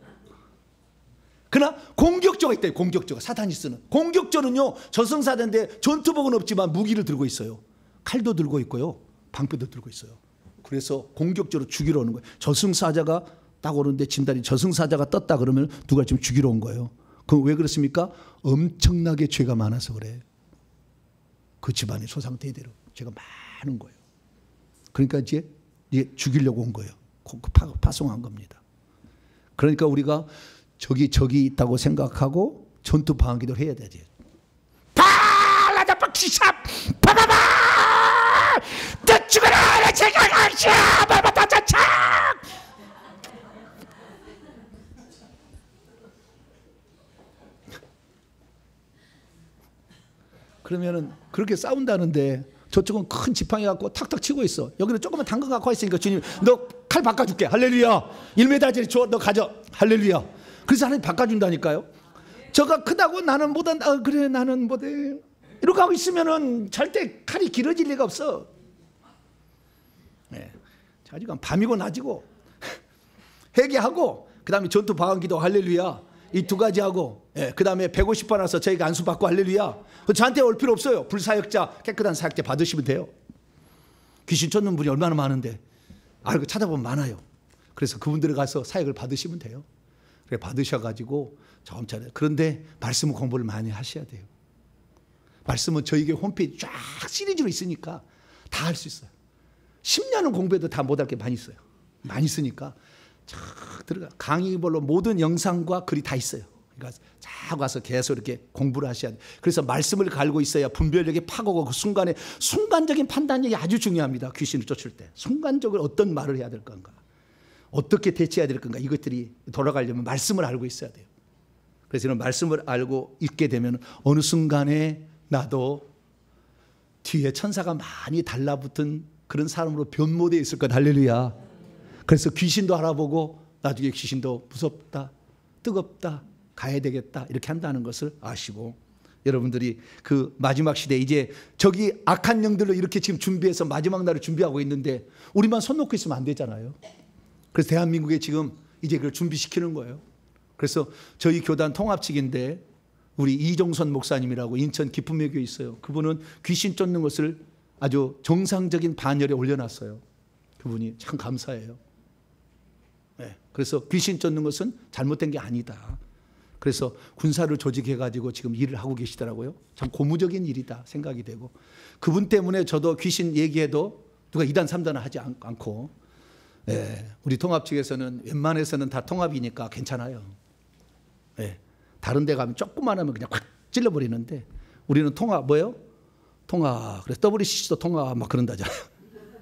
그러나 공격조가 있다. 공격조가 사탄이 쓰는 공격조는요 저승사자인데 전투복은 없지만 무기를 들고 있어요. 칼도 들고 있고요. 방패도 들고 있어요. 그래서 공격적으로 죽이러 오는 거예요. 저승사자가 딱 오는데 진단이 저승사자가 떴다 그러면 누가 지금 죽이러 온 거예요. 그럼 왜 그렇습니까? 엄청나게 죄가 많아서 그래. 그 집안의 소상대대로 죄가 많은 거예요. 그러니까 이제 죽이려고 온 거예요. 파송한 겁니다. 그러니까 우리가 적이 있다고 생각하고 전투 방어 기도를 해야 되지. 발라자박시샵 바바바 너 죽어라 제가 가시야 바바바자차. 그러면은 그렇게 싸운다는데 저쪽은 큰 지팡이 갖고 탁탁 치고 있어. 여기는 조그만 당근 갖고 있으니까 주님 너 칼 바꿔줄게. 할렐루야. 1m짜리 줘. 너 가져. 할렐루야. 그래서 하나님 바꿔준다니까요. 저가 크다고 나는 못한다. 그래 나는 못해. 이렇게 하고 있으면은 절대 칼이 길어질 리가 없어. 네. 자지간 밤이고 낮이고 회개하고 그다음에 전투 방언기도 할렐루야. 이 두 가지 하고 그다음에 150번 와서 저희가 안수 받고 할렐루야. 저한테 올 필요 없어요. 불사역자 깨끗한 사역자 받으시면 돼요. 귀신 쫓는 분이 얼마나 많은데 알고 찾아보면 많아요. 그래서 그분들에 가서 사역을 받으시면 돼요. 그래 받으셔가지고 조금 전에. 그런데 말씀은 공부를 많이 하셔야 돼요. 말씀은 저에게 홈페이지 쫙 시리즈로 있으니까 다 할 수 있어요. 10년은 공부해도 다 못할 게 많이 있어요. 많이 쓰니까 쫙 들어가. 강의별로 모든 영상과 글이 다 있어요. 그러니까 쫙 와서 계속 이렇게 공부를 하셔야 돼요. 그래서 말씀을 갈고 있어야 분별력이 파고고 그 순간에 순간적인 판단력이 아주 중요합니다. 귀신을 쫓을 때. 순간적으로 어떤 말을 해야 될 건가. 어떻게 대처해야 될 건가. 이것들이 돌아가려면 말씀을 알고 있어야 돼요. 그래서 이런 말씀을 알고 있게 되면 어느 순간에 나도 뒤에 천사가 많이 달라붙은 그런 사람으로 변모되어 있을 것. 할렐루야. 그래서 귀신도 알아보고 나중에 귀신도 무섭다, 뜨겁다, 가야 되겠다 이렇게 한다는 것을 아시고, 여러분들이 그 마지막 시대에 이제 저기 악한 영들로 이렇게 지금 준비해서 마지막 날을 준비하고 있는데 우리만 손 놓고 있으면 안 되잖아요. 그래서 대한민국에 지금 이제 그걸 준비시키는 거예요. 그래서 저희 교단 통합 측인데 우리 이종선 목사님이라고 인천 기쁨의 교회 있어요. 그분은 귀신 쫓는 것을 아주 정상적인 반열에 올려놨어요. 그분이 참 감사해요. 네. 그래서 귀신 쫓는 것은 잘못된 게 아니다. 그래서 군사를 조직해가지고 지금 일을 하고 계시더라고요. 참 고무적인 일이다 생각이 되고, 그분 때문에 저도 귀신 얘기해도 누가 2단 3단을 하지 않고, 예, 우리 통합 측에서는 웬만해서는 다 통합이니까 괜찮아요. 예, 다른 데 가면 조금만 하면 그냥 확 찔러버리는데 우리는 통합 뭐예요? 통합. 그래서 WCC도 통합 막 그런다잖아요.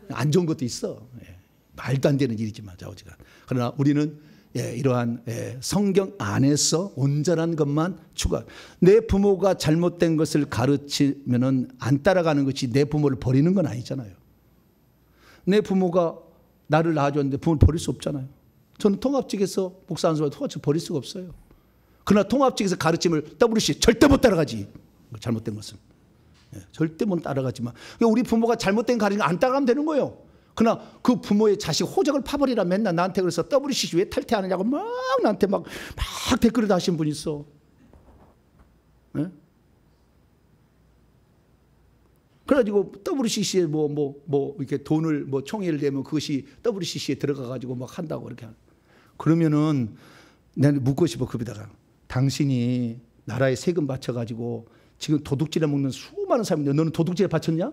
안 좋은 것도 있어. 예, 말도 안 되는 일이지만 자오지간. 그러나 우리는 이러한 성경 안에서 온전한 것만 추구하. 내 부모가 잘못된 것을 가르치면은 안 따라가는 것이 내 부모를 버리는 건 아니잖아요. 내 부모가 나를 낳아줬는데 부모를 버릴 수 없잖아요. 저는 통합 측에서 목사 한 사람 통합 측 버릴 수가 없어요. 그러나 통합 측에서 가르침을 WC 절대 못 따라가지. 잘못된 것은 절대 못 따라가지만 우리 부모가 잘못된 가르침을 안 따라가면 되는 거예요. 그러나 그 부모의 자식 호적을 파버리라 맨날 나한테 그래서 WCC 왜 탈퇴하느냐고 막 나한테 막 댓글을 다신 분이 있어. 네? 그래가지고 WCC에 뭐 이렇게 돈을 뭐 총회를 내면 그것이 WCC에 들어가가지고 막 한다고 이렇게 하는. 그러면은 나는 묻고 싶어. 그비다가 당신이 나라에 세금 바쳐가지고 지금 도둑질해 먹는 수많은 사람인데 너는 도둑질에 바쳤냐?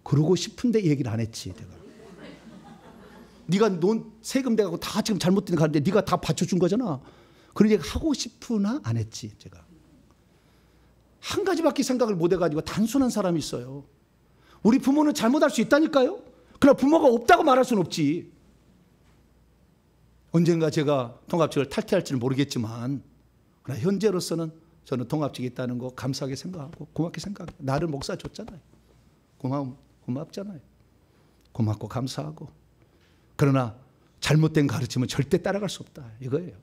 그러고 싶은데 얘기를 안 했지 내가. 네가 돈 세금 대가고 다 지금 잘못된 거 하는데 네가 다 받쳐준 거잖아. 그런 얘기 하고 싶으나 안 했지 제가. 한 가지밖에 생각을 못 해가지고 단순한 사람이 있어요. 우리 부모는 잘못할 수 있다니까요. 그러나 부모가 없다고 말할 수는 없지. 언젠가 제가 통합측을 탈퇴할지는 모르겠지만 그러나 현재로서는 저는 통합측에 있다는 거 감사하게 생각하고 고맙게 생각해요. 나를 목사 줬잖아요. 고맙잖아요. 고맙고 감사하고. 그러나 잘못된 가르침은 절대 따라갈 수 없다 이거예요.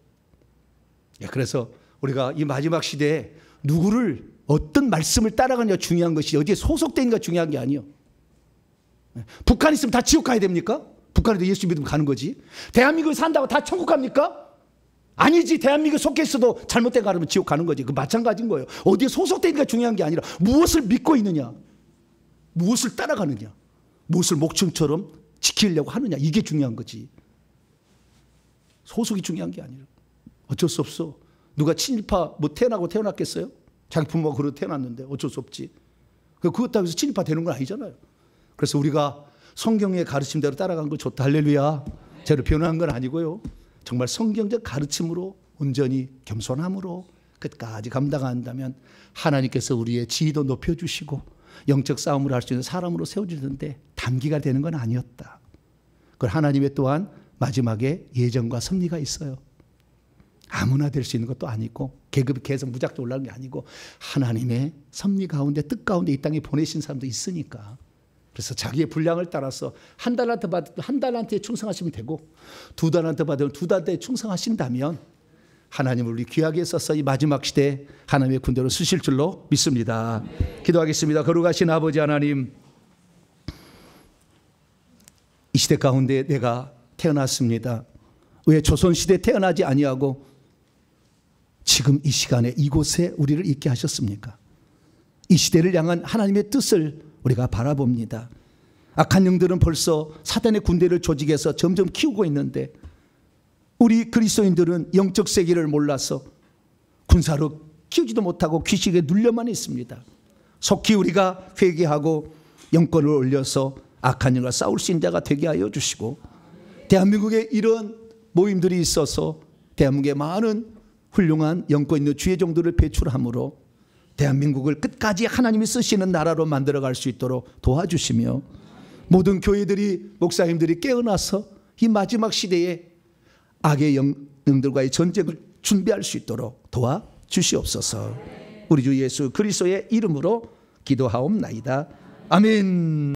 그래서 우리가 이 마지막 시대에 누구를 어떤 말씀을 따라가느냐 중요한 것이 어디에 소속된가 중요한 게 아니에요. 북한 있으면 다 지옥 가야 됩니까? 북한에도 예수 믿으면 가는 거지. 대한민국에 산다고 다 천국 갑니까? 아니지. 대한민국에 속해 있어도 잘못된 거 하면 지옥 가는 거지. 그 마찬가지인 거예요. 어디에 소속된가 중요한 게 아니라 무엇을 믿고 있느냐, 무엇을 따라가느냐, 무엇을 목숨처럼 지키려고 하느냐, 이게 중요한 거지. 소속이 중요한 게 아니라. 어쩔 수 없어. 누가 친일파 뭐 태어났겠어요? 자기 부모가 그러고 태어났는데 어쩔 수 없지. 그것도 해서 친일파 되는 건 아니잖아요. 그래서 우리가 성경의 가르침대로 따라간 거 좋다. 할렐루야. 제가 변호한 건 아니고요. 정말 성경적 가르침으로 온전히 겸손함으로 끝까지 감당한다면 하나님께서 우리의 지위도 높여주시고 영적 싸움을 할 수 있는 사람으로 세워주는데 단기가 되는 건 아니었다. 그걸 하나님의 또한 마지막에 예정과 섭리가 있어요. 아무나 될 수 있는 것도 아니고 계급이 계속 무작정 올라가는 게 아니고 하나님의 섭리 가운데 뜻 가운데 이 땅에 보내신 사람도 있으니까. 그래서 자기의 분량을 따라서 한 달란트 받으면 한 달란트에 충성하시면 되고 2달란트 받으면 2달란트에 충성하신다면 하나님을 우리 귀하게 써서 이 마지막 시대에 하나님의 군대로 쓰실 줄로 믿습니다. 기도하겠습니다. 거룩하신 아버지 하나님, 이 시대 가운데 내가 태어났습니다. 왜 조선시대에 태어나지 아니하고 지금 이 시간에 이곳에 우리를 있게 하셨습니까? 이 시대를 향한 하나님의 뜻을 우리가 바라봅니다. 악한 영들은 벌써 사단의 군대를 조직해서 점점 키우고 있는데 우리 그리스도인들은 영적 세계를 몰라서 군사로 키우지도 못하고 귀식에 눌려만 있습니다. 속히 우리가 회개하고 영권을 올려서 악한 영과 싸울 수 있는 자가 되게 하여 주시고, 대한민국에 이런 모임들이 있어서 대한민국에 많은 훌륭한 영권 있는 주의 종들을 배출함으로 대한민국을 끝까지 하나님이 쓰시는 나라로 만들어갈 수 있도록 도와주시며, 모든 교회들이 목사님들이 깨어나서 이 마지막 시대에 악의 영들과의 전쟁을 준비할 수 있도록 도와주시옵소서. 우리 주 예수 그리스도의 이름으로 기도하옵나이다. 아멘.